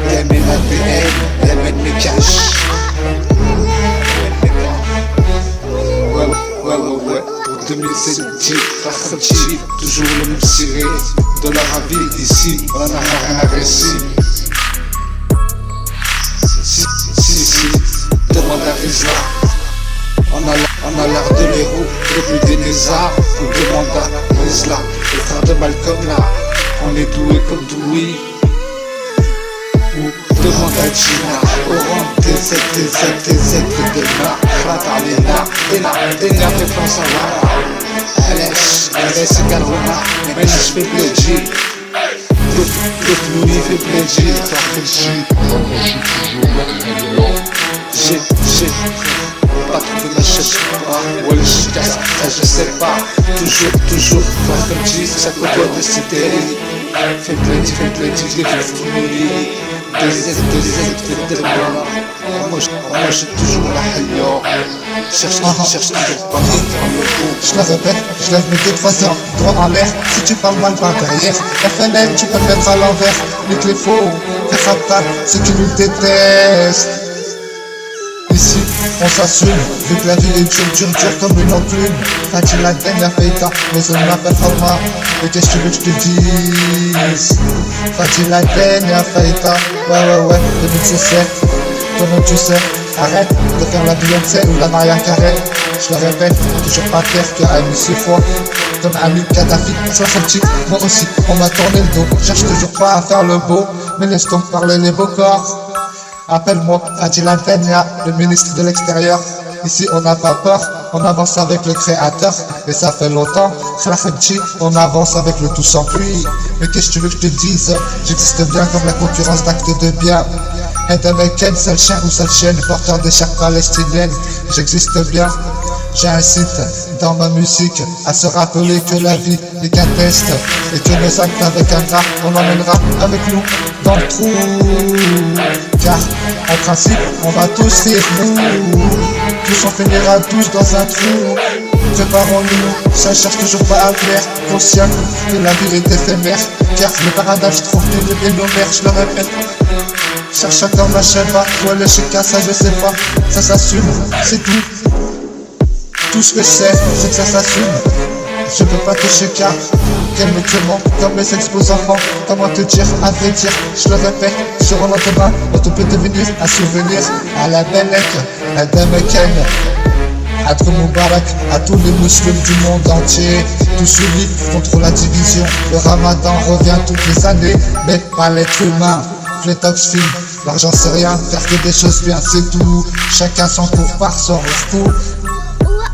les MNAPN, les mènes mes caches. Ouais. Pour 2007, Farfenchi, toujours le même ciré. De leur avis ici, on en a rien à récit. Si, demande à Rizla. On a l'art de l'héros, le plus des lézards. On demande à Rizla, le frère de Malcolm là. On est doué comme Dewey. Ou demande à Gina, Oran, TZ, demain, va parler là, énervé pense à Wara. LS, Galrona, mais je fais plaisir. L'autre Louis fait plaisir, Farfenchi. J'ai pas trouvé ma chaise, ouais, je sais pas. Toujours, Farfenchi, ça côtoie de cité. Fais plaisir, j'ai vu Founouli. Des aides, fait de moi. Moi, j'ai toujours la haïa. Cherche toujours pas Je le répète, je lève mes deux façons, droit en l'air, si tu parles mal par derrière. FNL, tu peux le mettre à l'envers, nique les faux, fais fatal, ceux qui nous détestent. Ici, on s'assume, vu que la vie est dure comme une enclume. Fadji la dernière feuilleton, mais on m'appelle Format. Et qu'est-ce que tu veux que je te dise? Fadji la dernière feuilleton, ouais, 2017, toi non tu sais. Arrête de faire la Beyoncé ou la Maria Carey. Je le répète, toujours pas terre que Ami 6 fois. Comme Ami Kadhafi, 60, moi aussi, on m'a tourné le dos. Cherche toujours pas à faire le beau, mais laisse donc parler les beaux corps. Appelle-moi Fadji la dernière, le ministre de l'extérieur. Ici on n'a pas peur. on avance avec le créateur, et ça fait longtemps. Khlakhenchi, on avance avec le tout sans pluie. Mais qu'est-ce que tu veux que je te dise? J'existe bien comme la concurrence d'actes de bien. Head American, seul chien ou seule chienne, porteur des chars palestiniennes. J'existe bien. J'incite dans ma musique à se rappeler que la vie n'est qu'un test et que nos actes avec un gras, on emmènera avec nous dans le trou. Car en principe, on va tous rire nous. Tous on finira tous dans un trou. Préparons-nous, ça cherche toujours pas à plaire. Conscient que la vie est éphémère. Car le paradis trouve nul et nos mères, je le répète. Cherche encore ma chèvre, ouais le chica, ça je sais pas. Ça s'assume, c'est tout. Tout ce que je sais, c'est que ça s'assume. Je peux pas toucher car quel métier ment, comme les expos enfants. Comment te dire, à vrai dire, je le répète, sur un lendemain, on te peut devenir un souvenir à la Belek, à Dameken. Adr Moubarak à tous les musulmans du monde entier. Tous unis contre la division. Le ramadan revient toutes les années, mais pas l'être humain. Plétox film, l'argent c'est rien, faire que des choses bien c'est tout. Chacun son cours par son refou.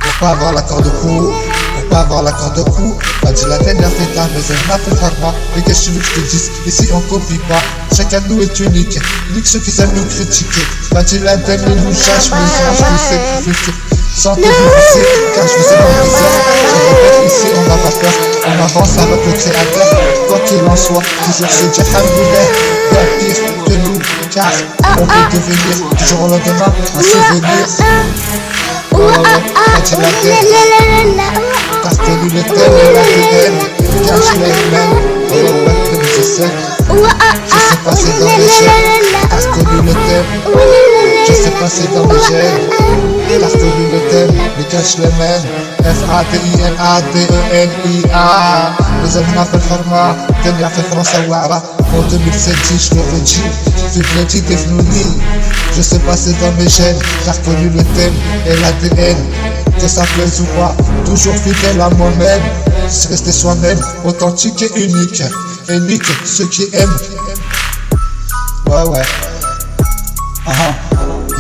Pour pas avoir l'accord de cou, pour pas avoir l'accord de cou. Pas dit la dernière fait tard, mais elle m'a fait froid. Mais qu'est-ce que tu veux que je te dise? Ici on copie pas, chacun de nous est unique. Nique ceux qui aiment nous critiquer. Pas dit la dernière nous cherche, mais je vous sais. Sentez-vous ici, car je vous ai pas dit ça. Je répète ici, on n'a pas peur. On avance avec le créateur. Quoi qu'il en soit, toujours se dire alhamdoulilah. Bien pire que nous, car on peut devenir du jour au lendemain un souvenir. Quand il a tête, t'as reconnu le thème et la TN. Car je l'aime, je sais. Je sais passer dans les chaînes. T'as reconnu le thème. Je sais passer dans les chaînes. T'as reconnu le thème, les caches les mêmes. FADINADENIA. Les amis fait le format, dernière référence à Ouara. En 2007, je le redis, vu que le titre est venu. Je sais passer dans mes gènes, j'ai reconnu le thème et l'ADN. Que ça plaise ou pas, toujours fidèle à moi-même. C'est rester soi-même, authentique et unique. Unique, ceux qui aiment. Ouais.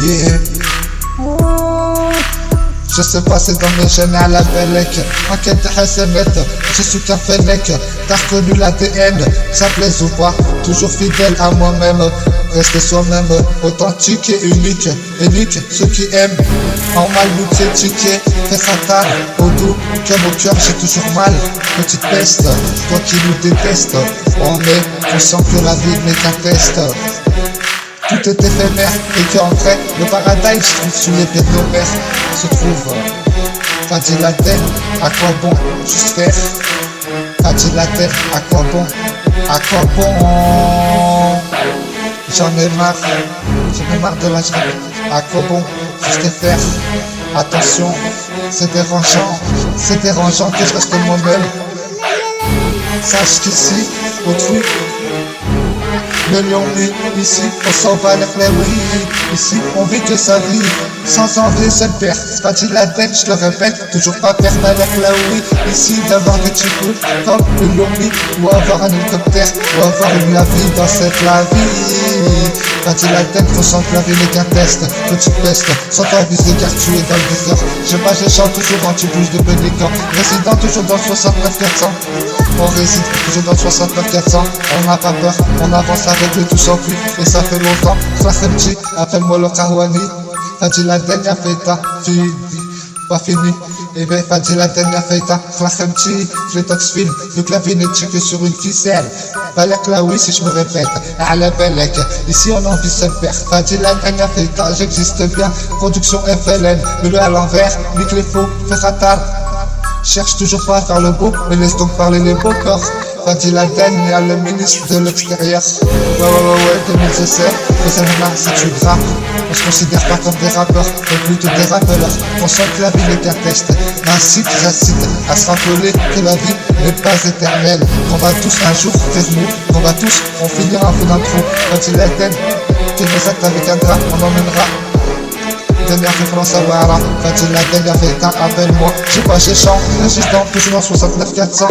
Yeah. Je sais passer dans mes gènes à la Belek. En quête de Hassanet, je suis qu'un fennec. T'as reconnu l'ADN, ça plaise ou pas, toujours fidèle à moi-même. Rester soi-même, authentique et unique. Unique, ceux qui aiment. En mal nous critiquer, fait fatal. Au dos, comme au cœur, j'ai toujours mal. Petite peste, toi qui nous détestes. On est conscient que la vie n'est qu'un test. Tout est éphémère et qu'en vrai, le paradis se trouve sous les pieds de nos mères. Se trouve, Fadi la terre, à quoi bon juste faire? Fadi la terre, à quoi bon? À quoi bon? J'en ai marre de la journée. À quoi bon juste faire? Attention, c'est dérangeant que je reste moi-même. Sache qu'ici, autrui, le lion est ici, on s'en va les fleurs, oui. Ici, on vit que sa vie, sans envie se perd. C'est pas dit la tête, je le répète, toujours pas perdre avec la oui. Ici, d'avoir des petits coups, comme le lion, ou avoir un hélicoptère, ou avoir une la vie dans cette la vie. Pas dit la tête, ressent que la vie n'est qu'un test. Petite peste, sans envie car tu es dans le désert. Je chante toujours quand tu bouges de Bénécan. Résident toujours dans le 69 400. On réside toujours dans le 69 400. On n'a pas peur, on avance avec le tout sans pluie. Et ça fait longtemps, Khlakhenchi, appelle-moi le Karouani. Fadi la dernière fête, fini, pas fini. Et ben Fadi la dernière fête, Khlakhenchi, Plétox film, vu que la vie n'est que sur une ficelle. Balek là oui si je me répète, à la Belek, ici on a envie de se faire. Fadi la dernière fête, j'existe bien, production FLN, mets-le à l'envers, nique les faux, fais ratar. Cherche toujours pas à faire le beau, mais laisse donc parler les beaux corps. Fadi la dernière, le ministre de l'extérieur. Ouais, 2017, les animaux c'est du gras. On se considère pas comme des rappeurs, mais plutôt des rappeurs. On sent que la vie n'est qu'un test. Ainsi que j'incite à se rappeler que la vie n'est pas éternelle. Qu'on va tous un jour faire nous, qu'on va tous, on finira un peu d'un trou. Fadi la dernière, que nos actes avec un drap, on emmènera. Dernière référence à Ouara, Fadi la dernière fête, appelle-moi. J'ai chant, résistant, toujours en 69 400.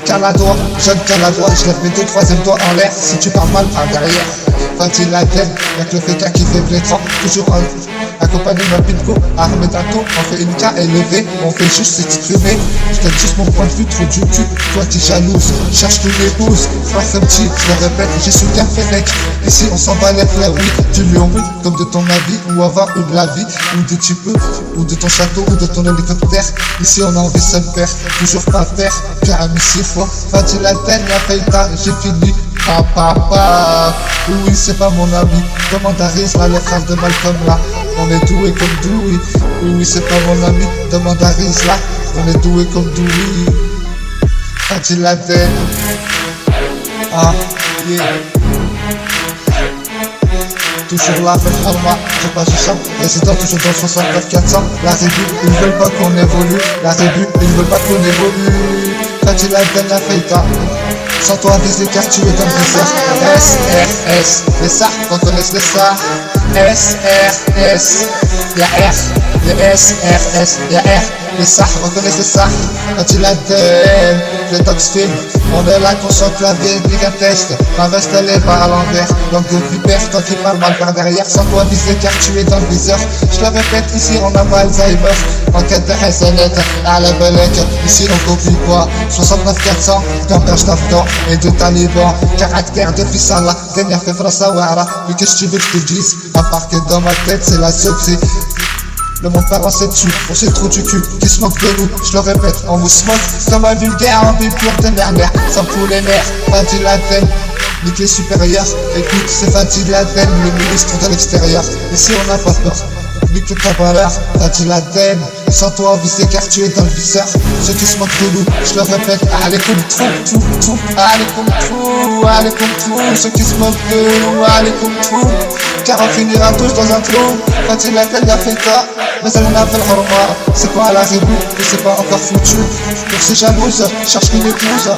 Caladois, jeune Caladois, je lève mes deux troisième doigts en l'air. Si tu parles mal, par derrière. Fatih Laden, y'a que le FK qui fait blétrant. Toujours accompagné d'un pinko, armé d'un ton, on fait une cas élevée, on fait juste s'exprimer. Je donne juste mon point de vue, trop du cul, toi t'es jalouse, cherche une épouse, face un petit, je le répète, j'ai su qu'un Fennec. Ici on s'en bat les fleurs, oui, du lion, oui, comme de ton habit, ou avoir ou de la vie, ou de tu peux, ou de ton château, ou de ton hélicoptère. Ici on a envie seul père, toujours pas père, car un missile fort, Fatih Laden, y'a fait j'ai fini. Papa, oui c'est pas mon ami, demande à Riz là, les frères de Malcolm là. On est doué comme Dewey, oui c'est pas mon ami, demande à Riz là. On est doué comme Dewey. Fatih Laden, ah yeah. Toujours là, fait Harma, j'ai pas du sang. Résident toujours dans 69 400. La rébu, ils veulent pas qu'on évolue. La rébu, ils veulent pas qu'on évolue. Fatih Laden a fait ta. Sans toi, des écarts, tu es dans le désert. SRS, les SAR, reconnaissent les SAR. SRS, y'a R, les SRS, y'a R. Les SAR, reconnaissent les SAR. Fatih Laden, les dogs film. On est là, qu'on chante la vieille gigantesque. Ma veste, elle est barre à l'envers. Langue de vipère, toi qui parles mal par derrière. Sans toi, des écarts, tu es dans le viseur. Je le répète, ici, on n'a pas Alzheimer. En quête de Hassanet, à la Belek. Ici, on copie quoi 69 400, gamberge d'Afghan et de talibans. Caractère de fils Allah, dernière fait Frasawara. Mais qu'est-ce que tu veux que je te dise? À part que dans ma tête, c'est la sexy. Le monde part en s'est dessus, on sait trop du cul qui se moque de nous, je le répète, on vous smoke comme un vulgaire, en vie pure de merde, sans pour les nerfs, Fatih Laden, nique les supérieurs, écoute c'est Fatih Laden, le ministre de l'extérieur, ici on n'a pas peur, nique ta valeur, Fatih Laden, sans toi on vise car tu es dans le viseur, ceux qui se moquent de nous, je le répète, allez comme tout, allez comme tout, ceux qui se moquent de nous, allez comme tout, car on finira tous dans un trou. Fatih Laden a fait ça, mais elle n'a fait le horma. C'est pas à la rébout, mais c'est pas encore foutu. Pour ces jalouses, cherche une épouse.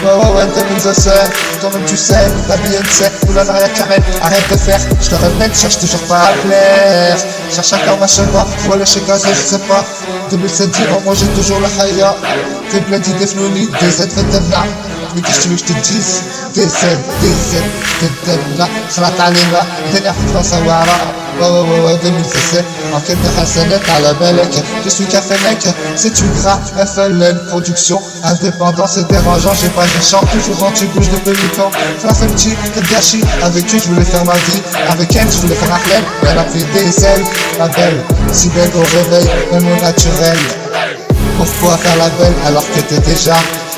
Ouais, 2017, toi-même tu sais, la BNC ou la Maria Carré, arrête de faire, je te répète, cherche toujours pas à plaire. Cherche encore ma chemin, ou aller chez Gazé, je sais pas. 2007 dit, moi j'ai toujours le haya. T'es plein d'idées floues, des aides faites là. Mais qu'est-ce que tu veux que je te dise? Des aides, là, خلط علينا الدنيا في فرنسا وعرا 2017 en quête de Hassanet à la Belek. Je suis Fennec, c'est du gras, FLN, production, indépendance et dérangeant, j'ai pas de chant, toujours en bouge de pélican. Face un petit, quel gâchis, avec eux je voulais faire ma vie, avec elle je voulais faire un flemme, elle a pris des ailes, ma belle, si belle au réveil, même au naturel. Pourquoi faire la belle alors que t'es déjà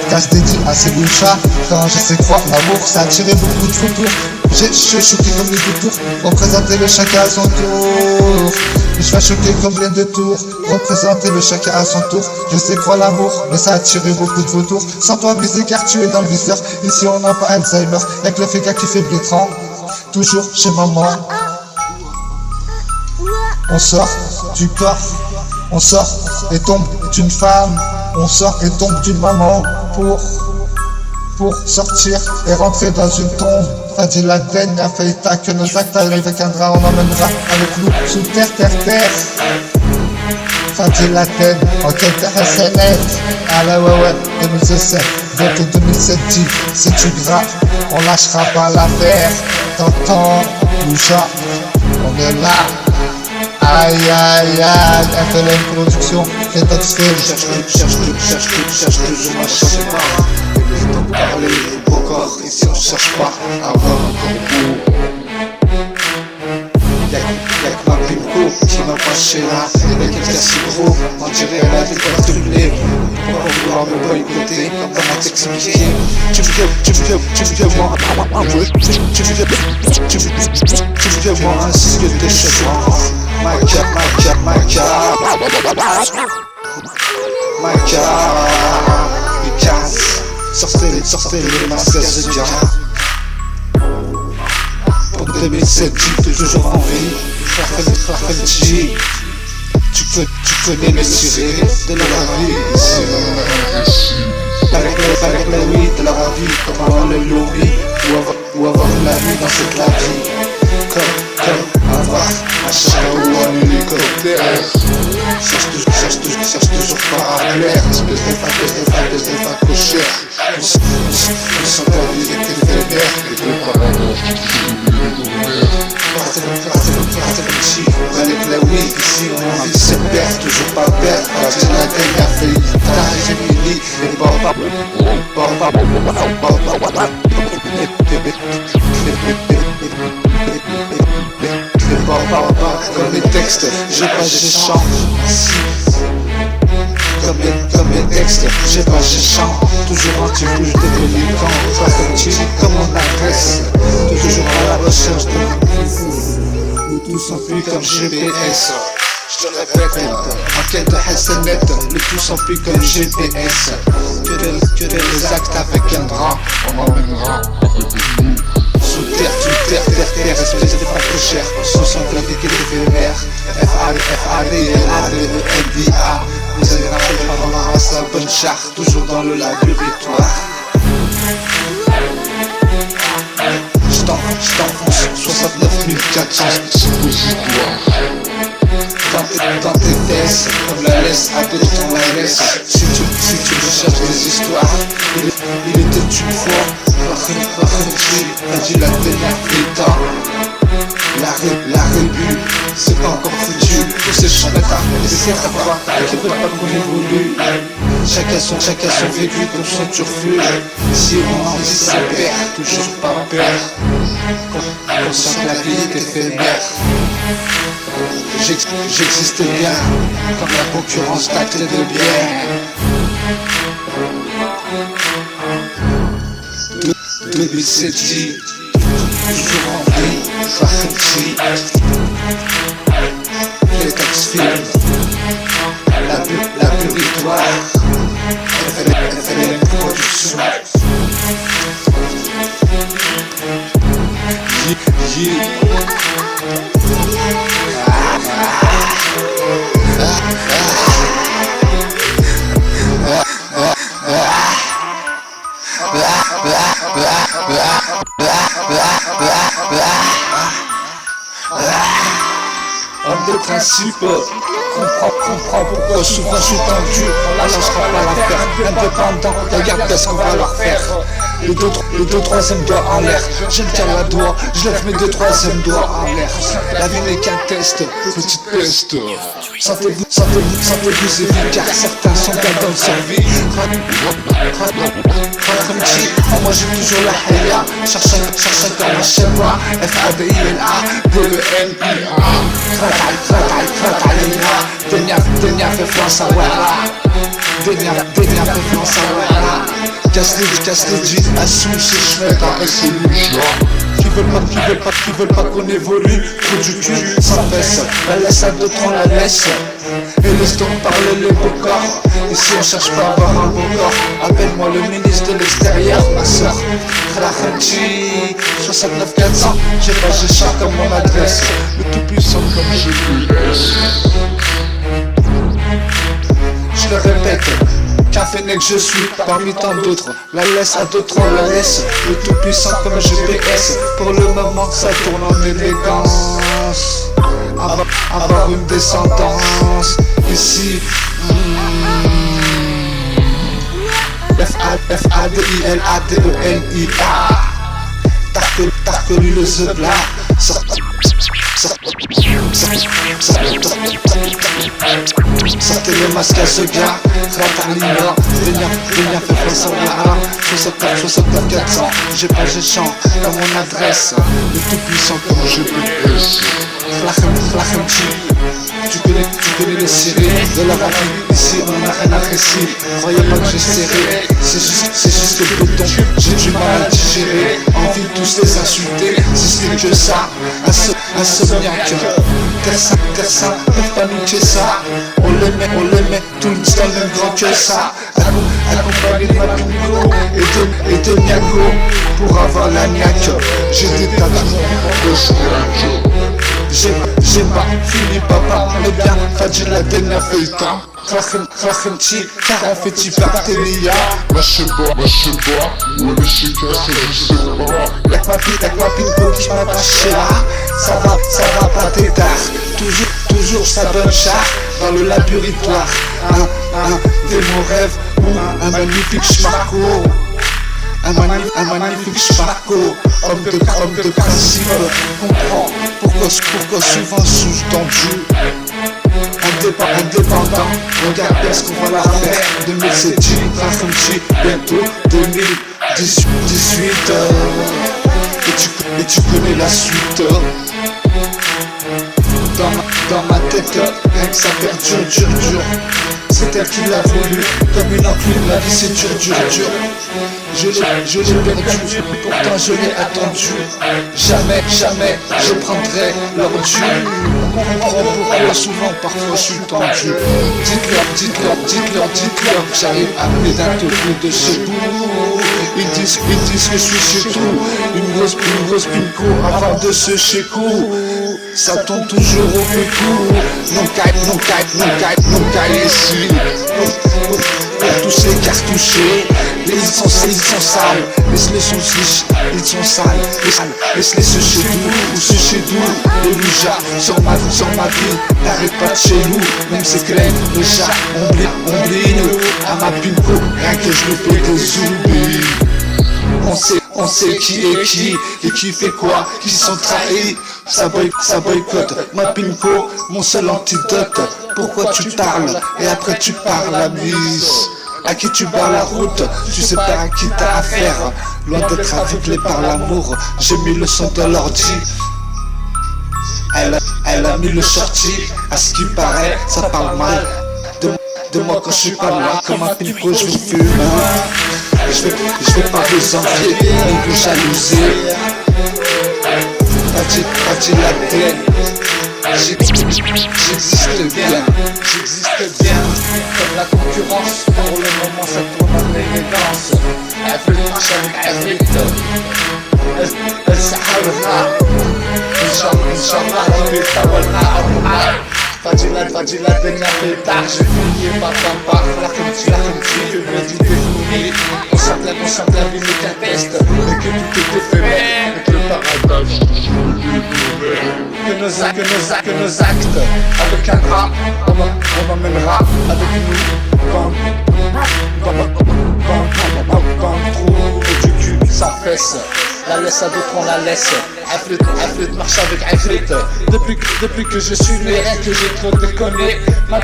casse dédié à ces louchas. Quand je sais quoi, l'amour ça a attiré beaucoup de photos. Je suis choqué comme les deux tours, représenter le chacun à son tour. Je vais choquer comme les deux tours, représenter le chacun à son tour. Je sais quoi l'amour, mais ça a attiré beaucoup de photos. Sans toi baiser car tu es dans le viseur. Ici on n'a pas Alzheimer, avec le FK qui fait blétrant. Toujours chez maman. On sort du corps, on sort et tombe d'une femme, on sort et tombe d'une maman pour sortir et rentrer dans une tombe. Fatih Laden a fait état que nos actes viendra, on emmènera avec nous sous terre. Fatih Laden en quête de Hassanet, ah là ouais, 2017, donc 2007 dit, c'est du gras, on lâchera pas l'affaire, t'entends, Loucha, on est là. Aïe, FLN production, fait Oxford. Cherche toujours ma chemin. Le temps de parler au corps, ici on cherche pas à avoir encore beau. Y'a que ma pinko qui m'a fâché là. Y'a quelqu'un si gros, on dirait elle a des pas tournées. Pourquoi vouloir me boycotter, comment t'expliquer? Tu me viens moi, ainsi que tes cheveux. Maca, sortez les masques à ce gars. Pour 2007, toujours en vie, G. Tu connais les sirènes de la vie. Avec la vie de la vie, comme avoir le lobby, ou avoir la vie dans cette la vie. Comme avoir un chat ou un hélicoptère. cherche toujours pas à plaire. Espèce de fa cochère. On sent ta vie est éphémère. Et préparément, je t'ai toujours oublié ton mère. Avec la weed, ici on vit se perdre, toujours pas perdre. Parce que la gagne a fait j'ai mis lit et comme les textes, je chante. Comme les textes, je chante. Toujours anti-bouge des délinquants. Comme mon adresse. Toujours à la recherche de nous tous sont plus comme GPS. Je te répète, en quête de Hassanet, le tout sont plus comme GPS. Que les actes avec un drap, On m'emmènera avec nous. sous terre, espèce de pas trop cher. Sous son clavier qui est éphémère. FADELADENDA. Les agrafés par la race à bonne charte, toujours dans le laboratoire. Je t'enfonce 69 400 Suppositoire. dans tes fesses, comme la laisse à d'autres on la laisse. Si tu recherches des histoires, il était une fois, a dit la dernière état. La rébut, c'est pas encore foutu. Tous ces champs-là, c'est à quoi qui veulent pas qu'on évolue. Chacun son vécu comme son turfu. Si on en dit ça perd, toujours pas peur. Conscient que la vie est éphémère. J'existais bien, comme la concurrence taclée de bière. 2007, toujours en vie, Fahrenheit. Les tax-films, la puritoire, FLM Production. Homme de principe, comprends pourquoi souvent je suis tendu. On lâchera pas l'affaire, indépendant, regarde ce qu'on va leur faire. Les deux troisième doigts en l'air, je me tiens la doigt, je lève mes deux troisième doigts en l'air. La vie n'est qu'un test, petite peste. Sentez-vous car certains sont bien dans leur vie. Moi j'ai toujours la haya, cherche comme un schéma. FADELA, DENIA. Denia fait France à Walla. Denia fait France à Walla. Casse les jeans, assume ses chemins avec ses louches. Qui veulent pas qu'on évolue. Faut du cul, sans fesse. La laisse à d'autres, on la laisse. Et laisse donc parler les beaux corps. Ici on cherche pas à avoir un beau corps. Appelle-moi le ministre de l'extérieur, ma soeur. Khalakhanti, 69 400. J'ai chat comme mon adresse. Le tout puissant comme GPS. Je le répète, qu'un fennec je suis parmi tant d'autres. La laisse à d'autres on la laisse. Le tout puissant comme GPS. Pour le moment ça tourne en élégance. Avoir une descendance ici. FADELADENIA. T'as reconnu le zebla. Sortez le masque à ce gars. Ratarlina, Denia fait face à Wara. 64 400. J'ai chant dans mon adresse. Le tout puissant comme GPS. Flachem, tu connais les séries de la rapide. Ici on n'a rien à réciter. Croyez pas que j'ai serré. C'est juste le béton. J'ai du mal à digérer. Envie de tous les insulter. Si c'est que ça, insomniaque. Terre ça, peuvent pas nous tuer ça. On les met tous dans le même grand que ça. Accompagné de Mapingo et de Niago. Pour avoir la niaque, j'ai des tatouages. J'ai pas fini papa, mais bien Fadji la dernière feuilletin. Krachenchi, car on fait Tipartenia. Lâchez pas, ouais mais c'est cassé, je sais pas. Y'a ma pinko qui m'a lâché là. Ça va pas t'étard. Toujours sa bonne char. dans le laboratoire. De mon rêve ou un magnifique schmacko. Un magnifique schmacko, homme de principe. Comprends pourquoi souvent suis-je tendu. Indépendant, regarde bien ce qu'on va la faire. 2007, bientôt 2018. Et tu connais la suite. Dans ma tête, rien que ça perdure. C'est elle qui l'a voulu, comme une enclume, la vie c'est dur. Je l'ai perdu, pourtant je l'ai attendu. Jamais je prendrai leur dû. Pourquoi souvent parfois je suis tendu. Dites-leur que j'arrive à appeler d'un tour de chez vous. Ils disent que je suis chez tout. Une grosse pinko avant de se chécou. Ça tombe toujours au coup. Non caille ici. Pour tous ces cartouchés, ils sont sales, laisse-les sales, laisse-les se chez nous, ou se chez nous. Les loujas sur ma vie, t'arrêtes pas de chez nous, même c'est clair, déjà, on nous, à ma pinko, rien que je le fais des zombies. On sait qui est qui et qui fait quoi, qui sont trahis. Ça boycotte ma pinko, mon seul antidote. Pourquoi tu parles et après tu parles à Miss? À qui tu barres la route, tu sais pas à qui t'as affaire. Loin d'être aveuglé par l'amour, j'ai mis le son de l'ordi. Elle a mis le shorty, à ce qui paraît, ça parle mal de moi quand je suis pas loin, comme un pinko je vous fume. Je vais pas vous envier, ni vous jalouser. Pas-t-il la tête? J'existe bien, comme la concurrence. Pour le moment ça tourne en élégance. Elle fait le marché avec elle s'arrêtera. Inch'Allah, elle est tawalna. Fadila, dernière fait tard. J'ai fini par la khemti, que méditer fini. On sent la vie n'est qu'un test, et que tout est éphémère, et que le paradis que nos actes, avec un drap, on emmènera avec nous dans le trou du cul, sa fesse. La laisse à d'autres, on la laisse. Afrit marche avec Afrit. Depuis que je suis né, rien que j'ai trop déconné. Ma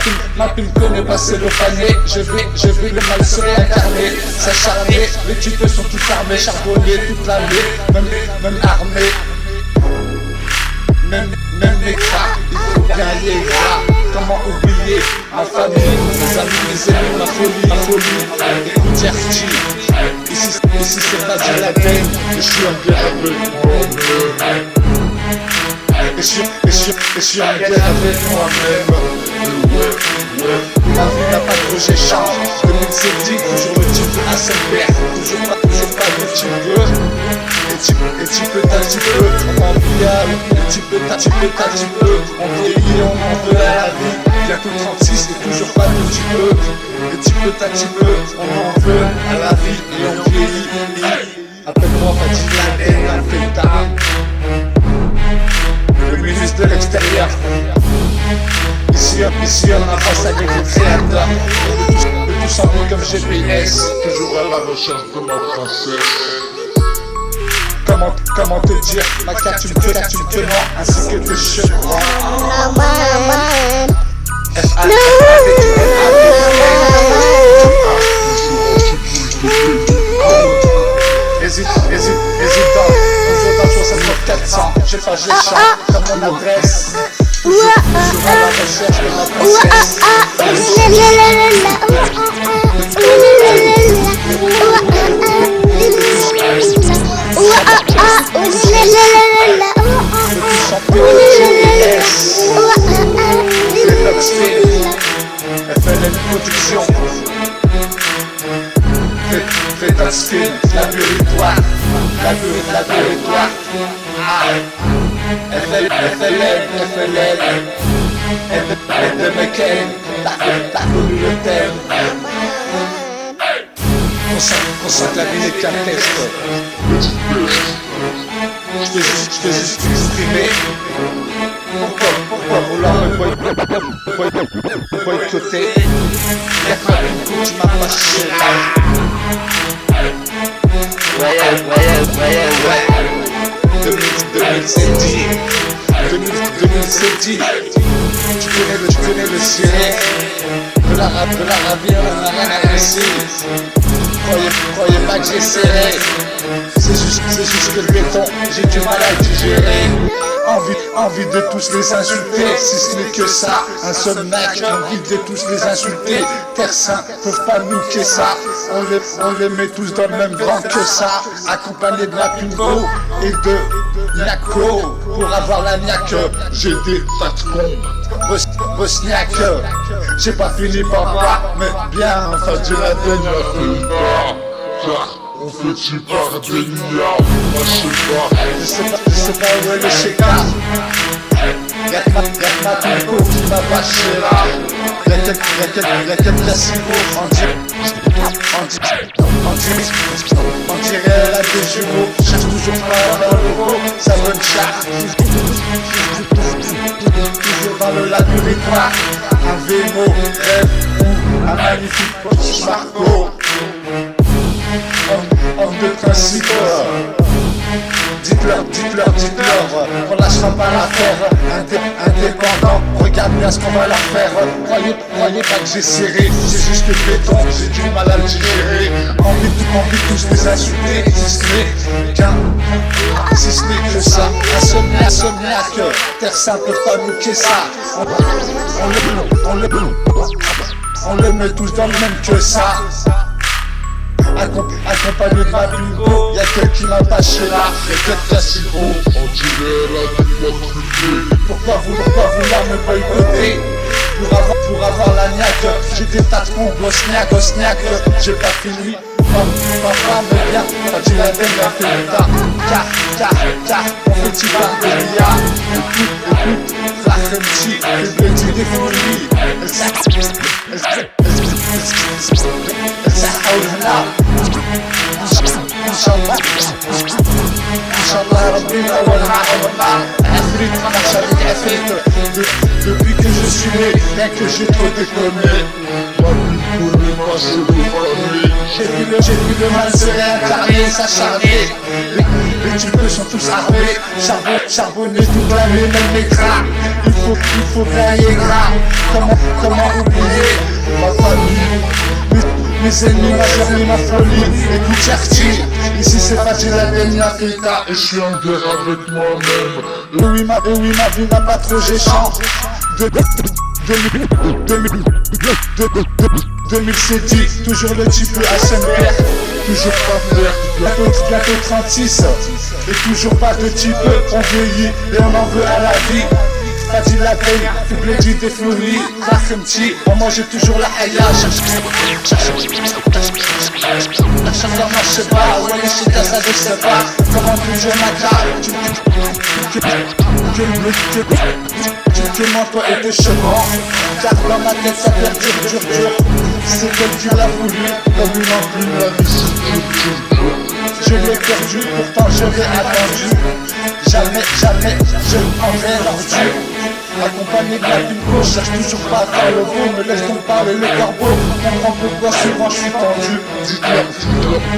pinko n'est pas cellophanée. Je vais le mal se réincarner, s'acharner. Les types sont tous armés, charbonnés toute l'année, même armés. Même les cracks, il faut bien les gras. Comment oublier ma famille, mes amis, mes ennemis, ma folie. Écoute Yerti, ici c'est pas de la peine. Je suis en guerre avec moi-même. Et je suis en guerre avec moi-même. Ma vie n'a pas de rejet change. 2007, toujours le type de Hasselberg. Toujours pas le petit peu. Et tu peux, on m'enviale. Et tu peux, on vieillit, on en veut à la vie. Bientôt 36 et toujours pas de petit peu. Et tu peux, on en veut à la vie et on vieillit. Appelle-moi Fadila, elle fait tard. Le ministre de l'extérieur. Ici on avance avec le créateur. Le tout en comme GPS. Toujours à la recherche de ma princesse. Comment te dire, ma carte tu me mens, ainsi que tes cheveux. Hésite dans, toujours dans 400. J'ai pas, je chante comme mon adresse. Toujours à la recherche de ma princesse. FLN Production. Faites un spin, laboratoire. FLN de McCain, t'as connu le thème. On sent que la vie n'est qu'un test. Je peux juste exprimer. Pourquoi vouloir me marcher là. Ouais. 2007, tu connais le ciel. De l'Arabie, on n'a rien à laisser. Croyez pas que j'essaierai. C'est juste que le béton, j'ai du mal à le digérer. Envie de tous les insulter, si ce n'est que ça. Insomniaque, envie de tous les insulter. Terre Saint, peuvent pas niquer ça. On les met tous dans le même grand que ça. Accompagné de la Pingo et de Niaco. Pour avoir la niaque, j'ai des patrons bosniaques. J'ai pas fini par moi, mais bien, enfin du la dernière. On fait-tu par des milliards? Moi je sais pas. Je sais pas où est le Sheka. Y'a que ma Pingo qui m'a bâché là. Y'a quelques classiques on dirait la des jumeaux. Cherche toujours pas dans le haut, ça donne chat. Toujours dans le laboratoire. Un Vémo, rêve ou un magnifique petit Marco. Homme de principe. Dites-leur, on lâchera pas l'affaire. Indépendant, regarde bien ce qu'on va leur faire. Croyez pas que j'ai serré, c'est juste que le béton, j'ai du mal à le digérer. Envie de tous les insulter, si ce n'est que ça. Insomniaque, Terre Saint peut pas niquer ça. On le met tous dans le même que ça. Accompagné de ma bingo, y'a quelqu'un qui m'a bâché là, y'a quelqu'un si gros. On dirait la dépoitrine. Pourquoi vouloir me boycotter? Pour avoir la niaque, j'ai des patrons bosniaques. J'ai pas fini, papa me bien, quand tu la donnes la fait car, on fait y par des milliards. Écoute, Rahemti, le petit des folies. Inch'Allah Rabbina wallah Afrique, Afrique. Depuis que je suis né, bien que j'ai trop déconné. J'ai vu le mal se réincarner, s'acharner. Les types sont tous armés, charbonnés, tout blâmés, même les gras. Il faut veiller gras. Comment oublier ma famille? Mes ennemis, ma famille, ma folie. Écoute Cherty, ici c'est facile la dernière Africa. Et je suis en guerre avec moi-même. Et oui, ma vie n'a pas trop géchant. 2007, toujours le type à Saint-Pierre. Toujours pas faire, bientôt 36. Et toujours pas de type, on vieillit et on en veut à la vie. Fadi la peine, Fiblédi des floulis, Rahemti, on mange toujours la haya. Chacun moi je sais pas, ouais les chita ça je sais pas. Comment toujours ma carte, que moi toi et tes chevaux. Car dans ma tête ça perdure, dur. C'est comme Dieu l'a voulu, comme une enclume la vie c'est dur. Je l'ai perdu, pourtant je l'ai attendu. Jamais, je le prendrai l'ordure. Accompagné de la bingo, cherche toujours pas à faire le beau. Me laisse donc parler le corbeau. Comprends pourquoi souvent je suis tendu. Dites-leur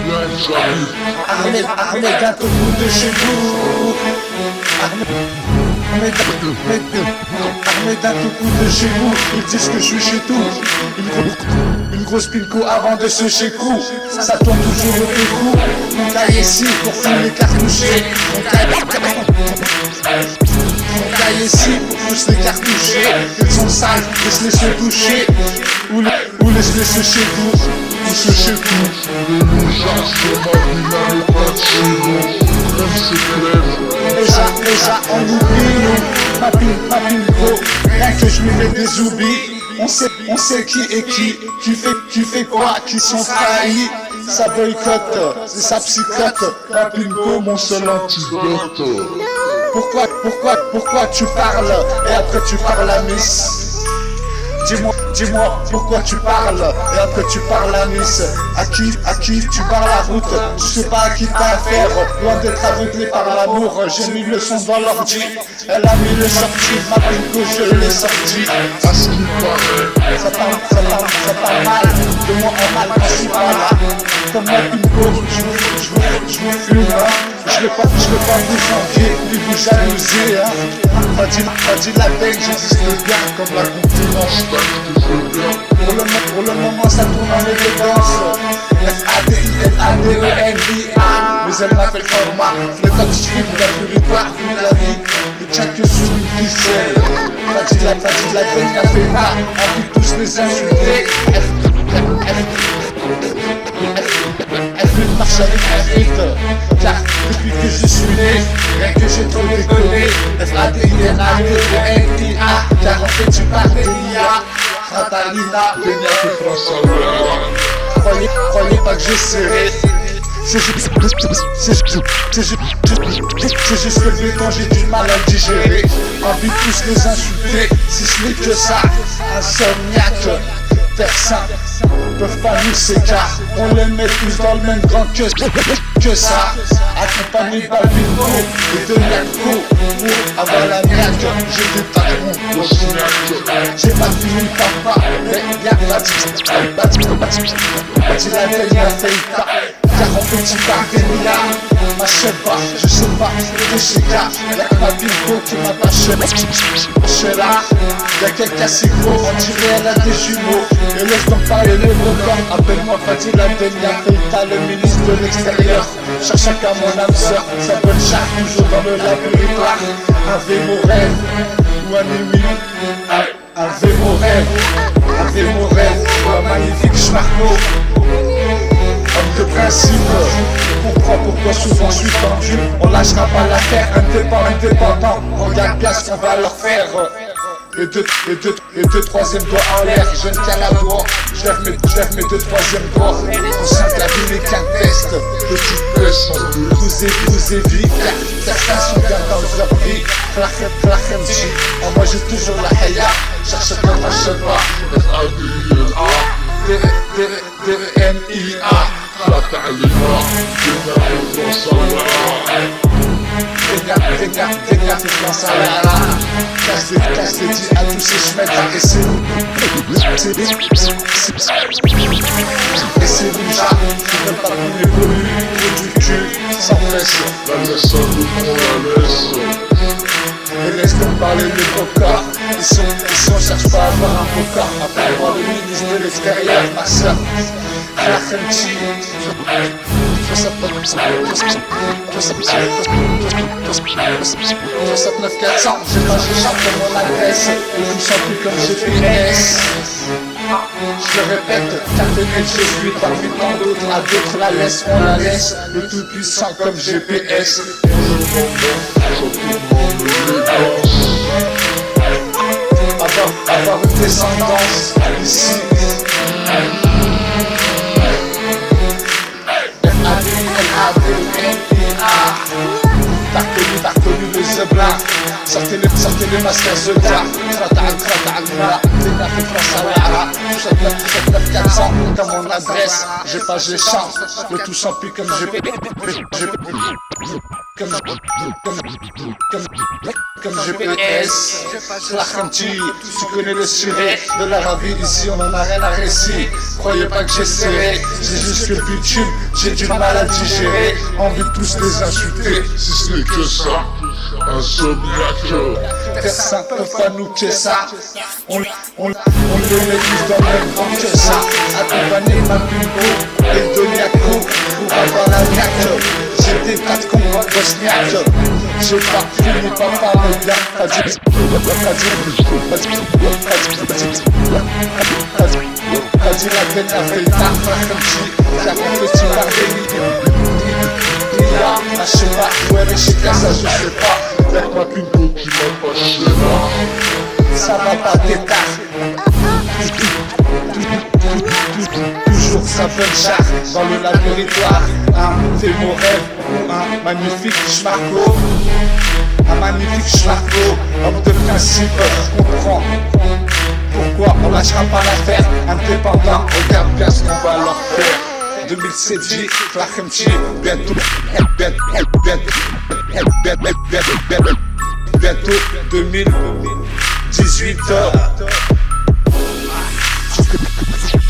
bien que j'arrive. Armé d'un coup de chez vous. Armé d'un tout coup de chez vous. Ils disent que je suis chez tout. Une grosse pinko avant de se chez coup. Ça tourne toujours au découp. Mon cahier ici pour tous les cartouchés. Mon cahier ici pour tous les cartouchés. Ils sont sales, laisse-les se toucher. Ou laisse-les se chez vous. Ou se chez vous. Et nous cherchons ma vie n'avait pas de chez nous. Même c'est clair. Déjà on oublie nous. Ma pinko, rien que je lui mets des oublis. On sait qui est qui fait quoi, qui sont trahis. Ça boycotte, c'est sa psychote. Ma pinko, mon seul antidote. Pourquoi tu parles et après tu parles à Miss? Dis-moi pourquoi tu parles, et après tu parles à Nice. À qui tu barres la route, tu sais pas à qui t'as affaire. Loin d'être aveuglé par l'amour, j'ai mis le son dans l'ordi. Elle a mis le sorti, ma pinko je l'ai sorti. À ce qui paraît, Ça parle mal, de moi en mal quand je suis pas là. Comme ma pinko, je vous fume, hein. Je l'ai pas vu janvier, ni vous jalouser, hein. Pas dit la veille, j'existe bien comme la concurrence. Pour le moment ça tourne en élégance. F-A-D-I-L-A-D-E-N-I-A. Mais elle m'a fait le format. Le temps que je vis, la puritoire, vu la vie. Ne tient que sur une ficelle. Pas dit la veille, n'a fait pas. Envie de tous les insulter. Elle fait une marche avec un vite. Car depuis que je suis né, rien que j'ai trop déconné. F-A-D-I-N-A-D-E-N-I-A. Car en fait tu parles de l'IA. Fratalina, Denia fait France à l'heure. croyez pas que je serai. C'est juste le béton, j'ai du mal à le digérer. Envie de tous les insulter, si ce n'est que ça. Insomniaque, personne peuvent pas nous s'écarter. On les met tous dans le même grand que ça. Accompagné d'Alvino et de Niaco. Pour avoir la niaque, j'ai des patrons. J'ai pas fini papa, mais bien bâti la veille a fait une taille. Car en fait tu parles des milliards. Ma chef pas, je sais pas, de chez K. Y'a que ma bingo qui m'attache là. Y'a quelqu'un si gros, on dirait elle a des jumeaux. Et laisse donc parler le record. Appelle-moi Fatih la Denia Feita, le ministre de l'extérieur. Cherche chacun mon âme sœur, ça bonne charge toujours dans le laboratoire. Un V mon rêve, ou un ennemi. Un V mon rêve, ou un magnifique schmarco. Homme de principe, comprends pourquoi souvent je suis tendu. On lâchera pas l'affaire, indépendant. Regarde bien ce qu'on va leur faire. Et deux troisième doigts en l'air, je ne tiens la doigt. Je lève mes deux troisième doigts. On sent que la vie n'est qu'un test. Petit vous évite, car certains sont bien dans leur vie. Klachem G, moi j'ai toujours la haya. Cherche pas, marche pas. D-E-N-I-A. Fratalina, Denia fait France à l'heure. Denia fait France à l'heure. Casse les dits à tous ces chemins. Et c'est Rouja qui veulent pas qu'on évolue. Du cul, sans presse. La laisse à nous prend la laisse. Et laisse donc parler les cocards. Ici on cherche pas à avoir un cocard. Après voir le ministre de l'extérieur, ma soeur. Klachem-Chi. 69 400, j'ai changé mon adresse. Et je me sens plus comme GPS. Je le répète, Cardinal Jésus parmi tant d'autres. À d'autres la laisse, on la laisse. Le tout puissant comme GPS. Avoir une descendance ici. T'as reconnu le Zebla. Sortez les masques à Zebla. Krata'al, Denia fait France à l'heure. 79 400 dans mon adresse. J'ai chance, le tout sans plus comme comme GPS. Klachem-Chi, tu connais le ciré de l'Arabie, ici on en a rien à récit. Croyez pas que j'essaierai, c'est juste le bitume, j'ai du mal à digérer. Envie de tous les insulter, Si ce n'est que ça, insomniaque. personne ne peut pas nous que ça. On les met tous dans le même camp que ça. Accompagné ma bingo et de Niaco pour avoir la niaque. J'ai des tas de combats bosniaques. J'ai pas fini papa me bien. Pas dit la Denia Feita, Klachem-Chi. Car on peut s'y parler. Je sais pas, ouais mais chez ça je sais pas. Y'a pas qu'une peau qui m'a fâché là. Ça va pas d'état. Toujours sa bonne charte dans le laboratoire. C'est mon rêve ou un magnifique schmarco. Un magnifique schmarco. Homme de principe, je comprends pourquoi on lâchera pas l'affaire. Indépendant, regarde bien ce qu'on va leur faire. 2007 J, Klachemchi, bientôt 2018.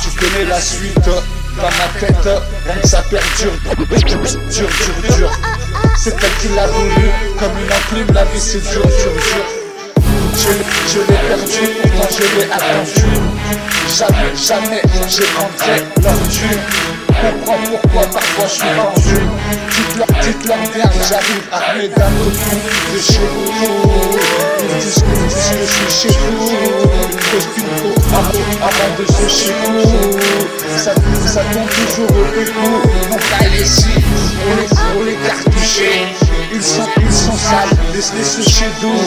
Tu connais la suite, dans ma tête, rien que ça perdure, dur. C'est elle qui l'a voulu, comme une enclume, la vie c'est dur. Je l'ai perdu, pourtant je l'ai attendu. Jamais j'ai rentré leur dû. Comprends pourquoi parfois je suis vendu. Dites-leur bien, j'arrive armé d'un autre coup de chez vous. Ils disent que je suis chez vous. Pose qu'une peau avant de se chez vous. Ça tombe toujours au écho. On va ici, on les cartoucher. Ils sont sales, laisse-les se chez nous.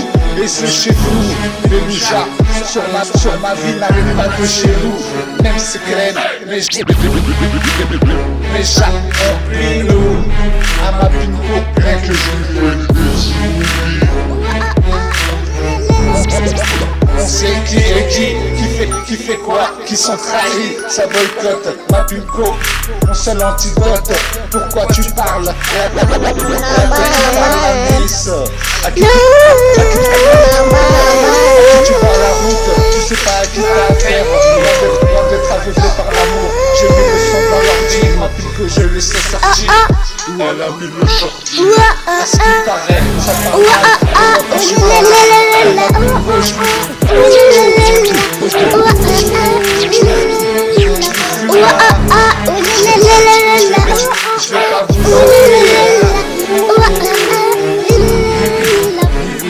Et ce chez nous, les loujas sur ma vie n'arrivent pas de chez nous. Même si crème, mais chaque nous à ma bingo, rien que on sait qui est qui fait quoi, qui sont trahis, ça boycotte ma bingo, mon seul antidote. Pourquoi tu parles à qui tu prends la route, tu sais pas à qui t'as affaire. Loin d'être aveuglé par l'amour, j'ai mis le son dans l'ordi, ma bingo je laissais sortir. Où elle a mis le shorty. À ce qui paraît, ça parle mal. Quand je suis je vais pas vous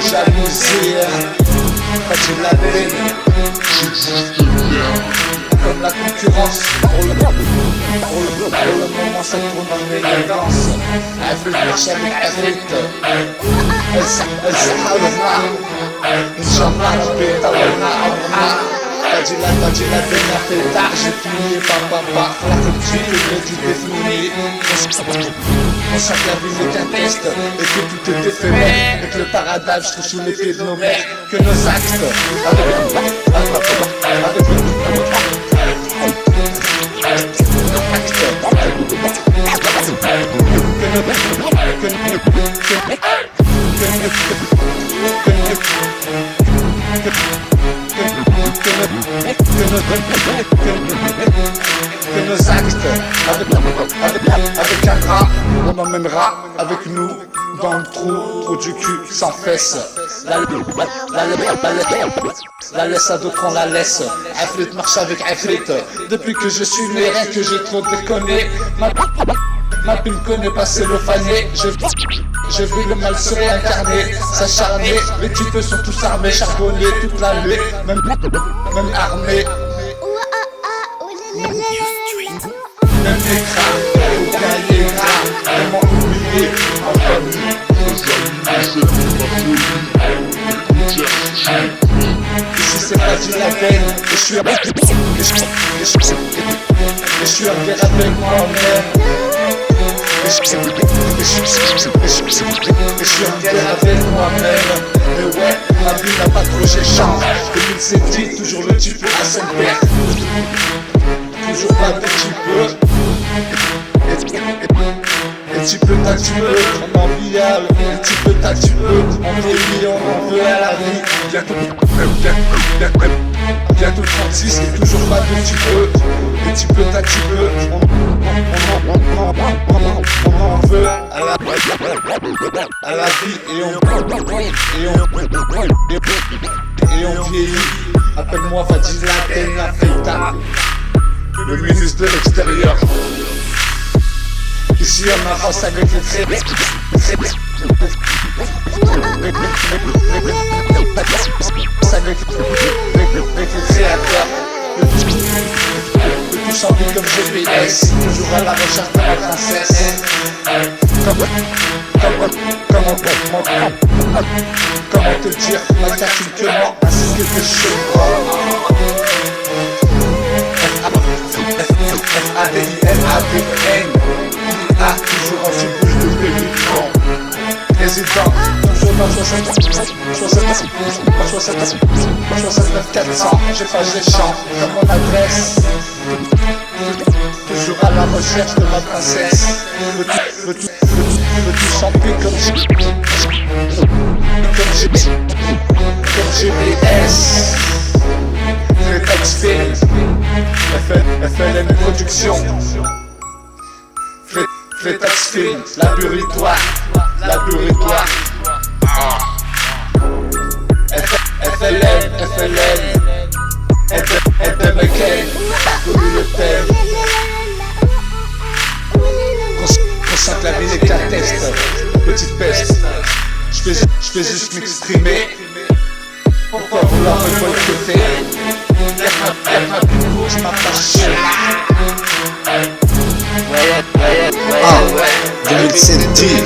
jalousie, quand j'ai la peine, comme la concurrence. Pour le moment ça tourne en élégance. Elle veut marcher avec la frite. Elle s'ahalona. Inch'Allah, je vais t'alona. T'as dit la peine a fait tard. J'ai fini par la petite du défini. On sent que la vie n'est qu'un test et que tout est éphémère et que le paradis se trouve sous les pieds de nos mères. Que nos actes que nos actes, avec un rat, on emmènera avec nous dans le trou du cul sans fesses. La laisse à d'autres, on la laisse. Afrit marche avec Afrit. Depuis que je suis né, rien que j'ai trop déconné. Ma pile connaît pas cellophané. Je vis le mal se réincarner, s'acharner. Les types sont tous armés, charbonnés toute l'année, même armés. Même les crânes, ou bien les rats, comment oublier en famille. Ici c'est pas du label, je suis en guerre avec moi-même. Je suis en guerre avec moi-même. Mais ouais, ma vie n'a pas trop changé. 2007 dit, toujours le type à 5 paires. Toujours pas de petit peu. Et tu peux t'as tu peux, on en viable. Et tu peux t'as tu peux, on vieillit, on en veut à la vie. Bientôt 36 et toujours pas de petit peu. Et tu peux t'as tu peux, on en veut à la vie. Et on vieillit. Appelle-moi Fadil Laden Feita, le ministre de l'extérieur. Ici on avance avec les traits. Avec les créateurs. Le plus champion comme GPS, toujours à la recherche de la princesse. Comment te dire ma carte uniquement ainsi que tes cheveux. F-A-D-I-L-A-D-E-N. toujours en bouche de pénitent. Président, toujours 69 400, j'efface les champs comme mon adresse. Toujours à la recherche de ma princesse. Veux-tu chanter comme GPS. Frétax Film, FLN Production. Frétax Film, laboratoire. FLN, FMK, connu le thème. Conscient que la vie n'est qu'un test, petite peste. Je fais juste m'exprimer. Pourquoi vouloir me boycotter? Je m'attache. 2007 dit,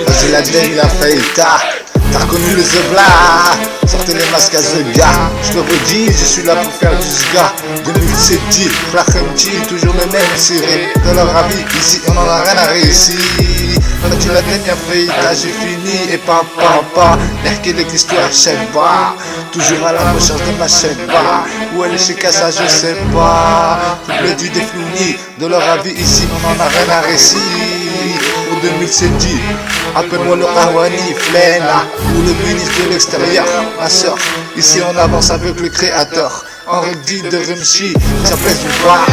vas-y la dame, il a failli tard. T'as reconnu le Zebla, sortez les masques à Zega. Je te redis, je suis là pour faire du Zga. 2007 dit, Flachemti, toujours le même siré. De leur avis, ici on en a rien à réussir. Quand tu la dernière failli, j'ai fini et pas. L'erqué de l'histoire, je sais pas. Toujours à la recherche de ma chèvre. Où elle est chez Casa, je sais pas. Tout le dit des flounis, de leur avis, ici on en a rien à réussir. Pour 2007 dit, appelle-moi le Awani, Flena, ou le ministre de l'extérieur, ma soeur. Ici on avance avec le créateur. En redit de Remchi, ça plaise ou pas,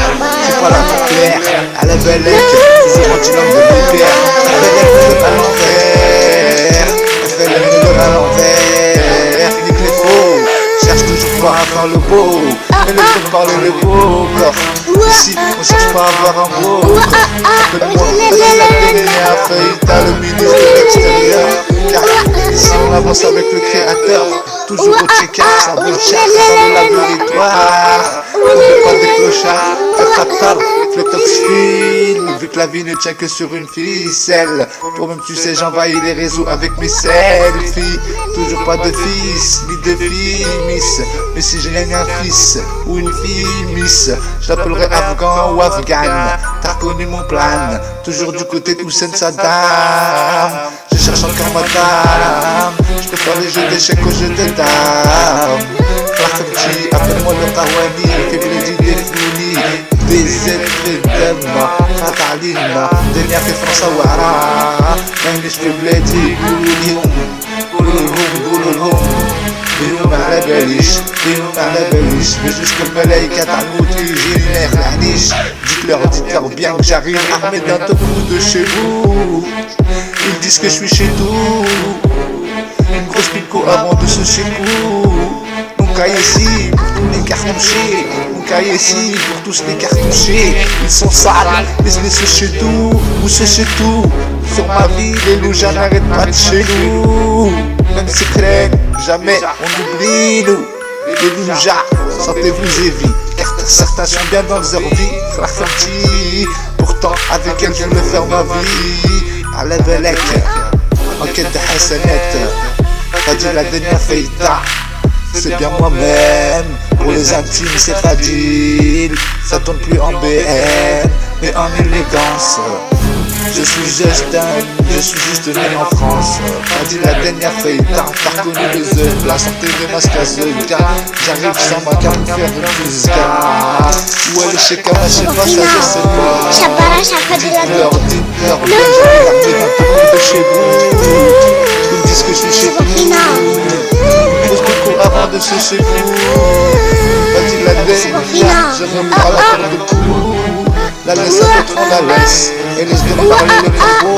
c'est pas la plus claire. À la belle toujours anti-langue de Bipère. La belle à l'envers, elle fait le à l'envers. Nique les faux, cherche toujours pas à faire le beau. Mais le fait parler le beau corps. Ici on cherche pas à avoir un beau corps. Appelle-moi, la dernière feuille, t'as le ministre de l'extérieur. Car ici on avance avec le créateur. Toujours au check-up, ça veut cher dans le laboratoire. On fait pas des clochards, fait Flétox Film. Vu que la vie ne tient que sur une ficelle. Pour même tu sais j'envahis les réseaux avec mes selfies. Toujours pas de fils, ni de fille miss. Mais si j'ai un fils ou une fille miss, je l'appellerai Afghan ou Afghan. T'as reconnu mon plan, toujours du côté d'Hussein Saddam. Je cherche encore ma dame, je peux faire les jeux d'échecs aux jeux de dames. Flachemti, appelle-moi le Kawani, Fébredi des Flounis, des Edredem, Fatalina, Denia fait François Ouara, même les cheveux blédis, Gouloulhoum, بيوم على باليش بجوج كالملايكة تاع الموت كي يجيني ما يخلعنيش. Dites-leur bien que j'arrive armé d'un topo de chez vous. Ils disent que je suis chez tout. Une grosse pico avant de se secouer. Mon cahier ici pour tous les cartouchés. Mon cahier ici pour tous les cartouchés. Ils sont sales, laisse-les sécher tout. Ou sécher tout. Sur ma vie, les loujas n'arrêtent pas de chez nous. Même si craignent, jamais on oublie nous. Les loujas, sentez-vous évis. Car certains sont bien dans leur vie. Flachemti, pourtant avec elle je veux faire ma vie. À la Belek, en quête de Hassanet. T'as dit la dernière faïta, c'est bien moi-même. Pour les intimes c'est fragile. Ça tourne plus en BN, mais en élégance. Je suis juste né en France. T'as dit la dernière feuille, t'as reconnu le Zeug. La santé des masques à Zega. J'arrive sans ma carte pour faire une Zga. Où elle est chez Kama, je sais pas, ça je sais pas. Dites-leur, bien j'arrive armé d'un peu de chez vous. Ils disent que je suis chez vous. Ils posent beaucoup avant de se chez vous. T'as dit la dernière, je remets à la porte de cou. La laisse à l'autre, on la laisse. Et laisse de parler le micro.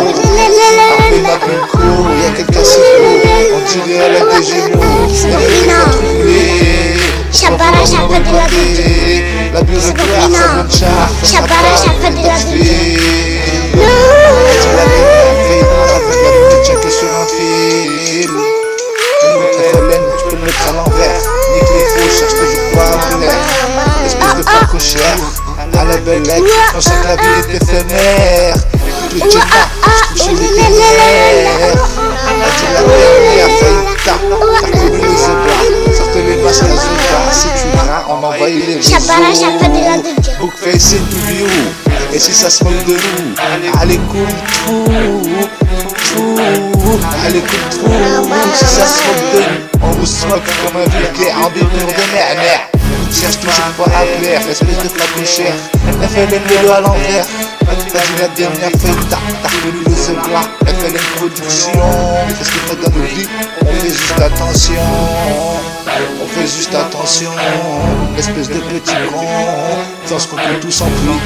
Après ma pinko, y'a quelqu'un c'est faux. On dirait elle a des genoux. Elle est troublée. Shabara, Shabara de la La bureaucrate, ça donne char. Shabara, Shabara de la Avec la petite check sur un fil. FLN, tu peux le mettre à l'envers. Nique les faux, cherche toujours pas à plaire. Espèce de pas cochère. À la Belek, on sent que la vie est éphémère. Le Djinna, je touche les ténèbres. La Djinna, a failli t'as connu les Zebla. Sortez les masques à Zega. Si tu viens, on envahit les réseaux. Bookface et tout bio. Et si ça se moque de nous, allez cool, tout. à l'écoute de vous. Si ça se moque de nous, on vous smoke comme un vulgaire en bipure de merde. Cherche toujours pas à plaire, espèce de flacochère. FLN le à l'envers. T'as dit la dernière fête, t'as reconnu le zebra. FLN production, qu'est-ce que fait dans nos vies? On fait juste attention. On fait juste attention. Espèce de petit con. Dans ce qu'on peut tous en pluie.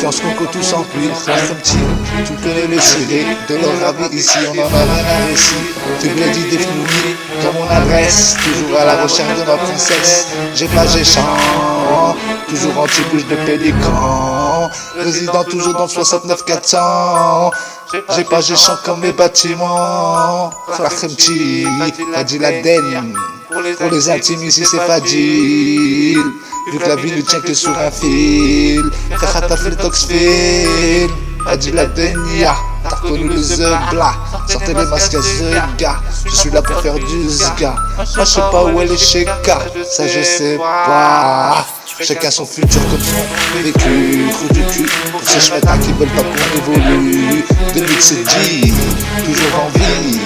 Dans ce qu'on peut tous en pluie. Reste un petit, tu connais les cirés. De leur avis ici, on en a rien à récit. Tu me dis défini dans mon adresse. Toujours à la recherche de ma princesse. J'ai pas géchant. Toujours anti-bouche de pélican. Résident toujours dans le 69 400. J'ai pas géchant comme mes bâtiments. Frachemchi, Fadil Laden. Pour les intimes ici c'est Fadil. Vu que la vie ne tient que sur un fil. Frachataf le toxfil. Fadil Laden, t'as reconnu le zebla. Sortez les masques à Zega. Je suis là pour faire du zga. Moi je sais pas où est les Sheka. Ça je sais pas. Chacun son futur comme son vécu. Trou du cul pour ces chouettes qui veulent pas qu'on évolue. 2007 toujours en vie.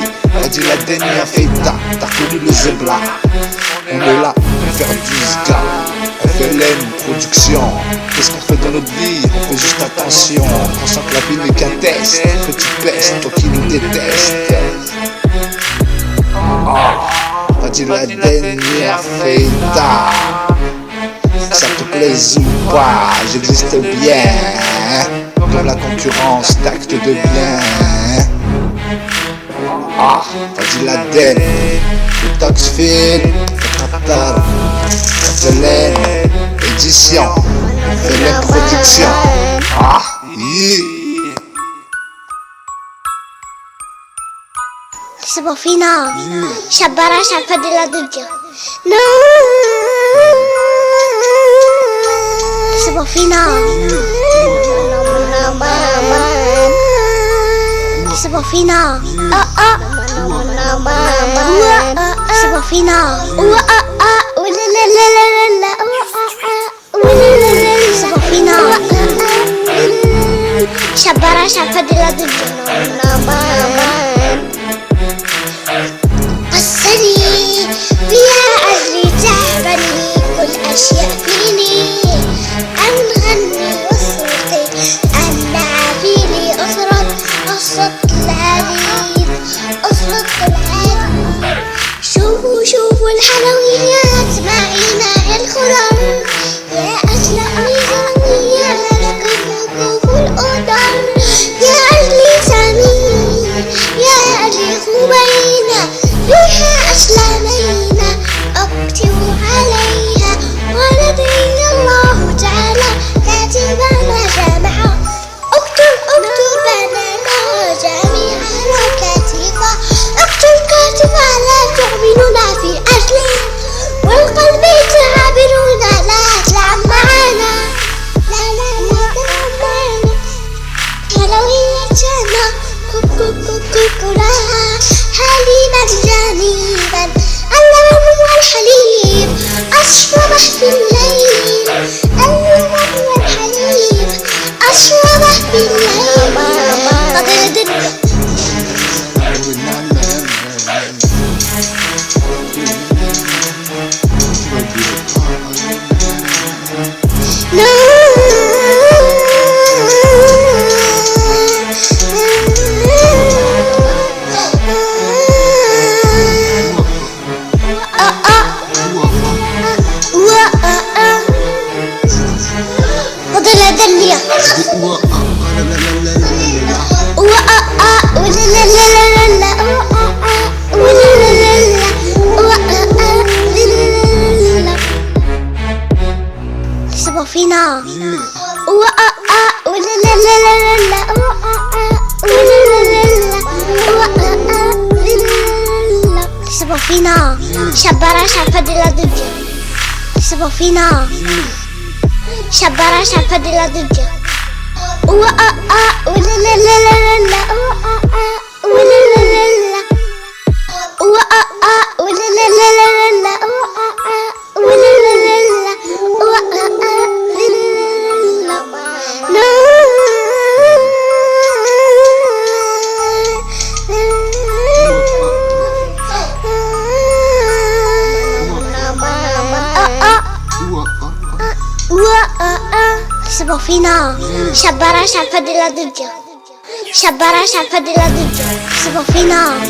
A dit la dernière feta, t'as reconnu le zebla. On est là pour faire du zga. FLN production. Qu'est-ce qu'on fait dans notre vie? On fait juste attention. On sent que la vie n'est qu'un test. Petite peste, toi qui nous détestes. A dit la dernière feta. Ça te plaise ou pas, j'existe bien. Comme la concurrence d'actes de bien. Vas-y la den, le Toxfil, Qatar, FLN, édition, FLN production. Sabafina, Shabara Shafadila Duja. No, Sabafina, Sabafina, Sabafina, Sabafina, Shabara Shafadila Duja. قصني بيا أهلي تعبني كل أشياء فيني أنغني وصوتي أنع فيني أصرخ العديد أصرخ العديد شوفوا الحلويات معينا الخضر يا أجل أميزانيات كفوا الأدر يا أهلي سمين يا أهلي خبينا فيها أسلامينا أكتب عليها ولدي الله تعالى كاتبنا جامعة اكتب بيننا جميعا كاتبة اكتب كاتبة لا تؤمننا في أجله والقلب تعابرون لا تلعب معنا لا تلعب معنا حلويتنا كلها حليبا جانبا اللبن والحليب أشربه في الليل اللبن والحليب أشربه في الليل Sabafina, Sabafina, Shabara Shafadila Duja. Sabafina, Shabara Shafadila Duja. No. احسبوا فينا شبرا شعفة دي لا ضجة شبرا شعفة دي لا ضجة احسبوا فينا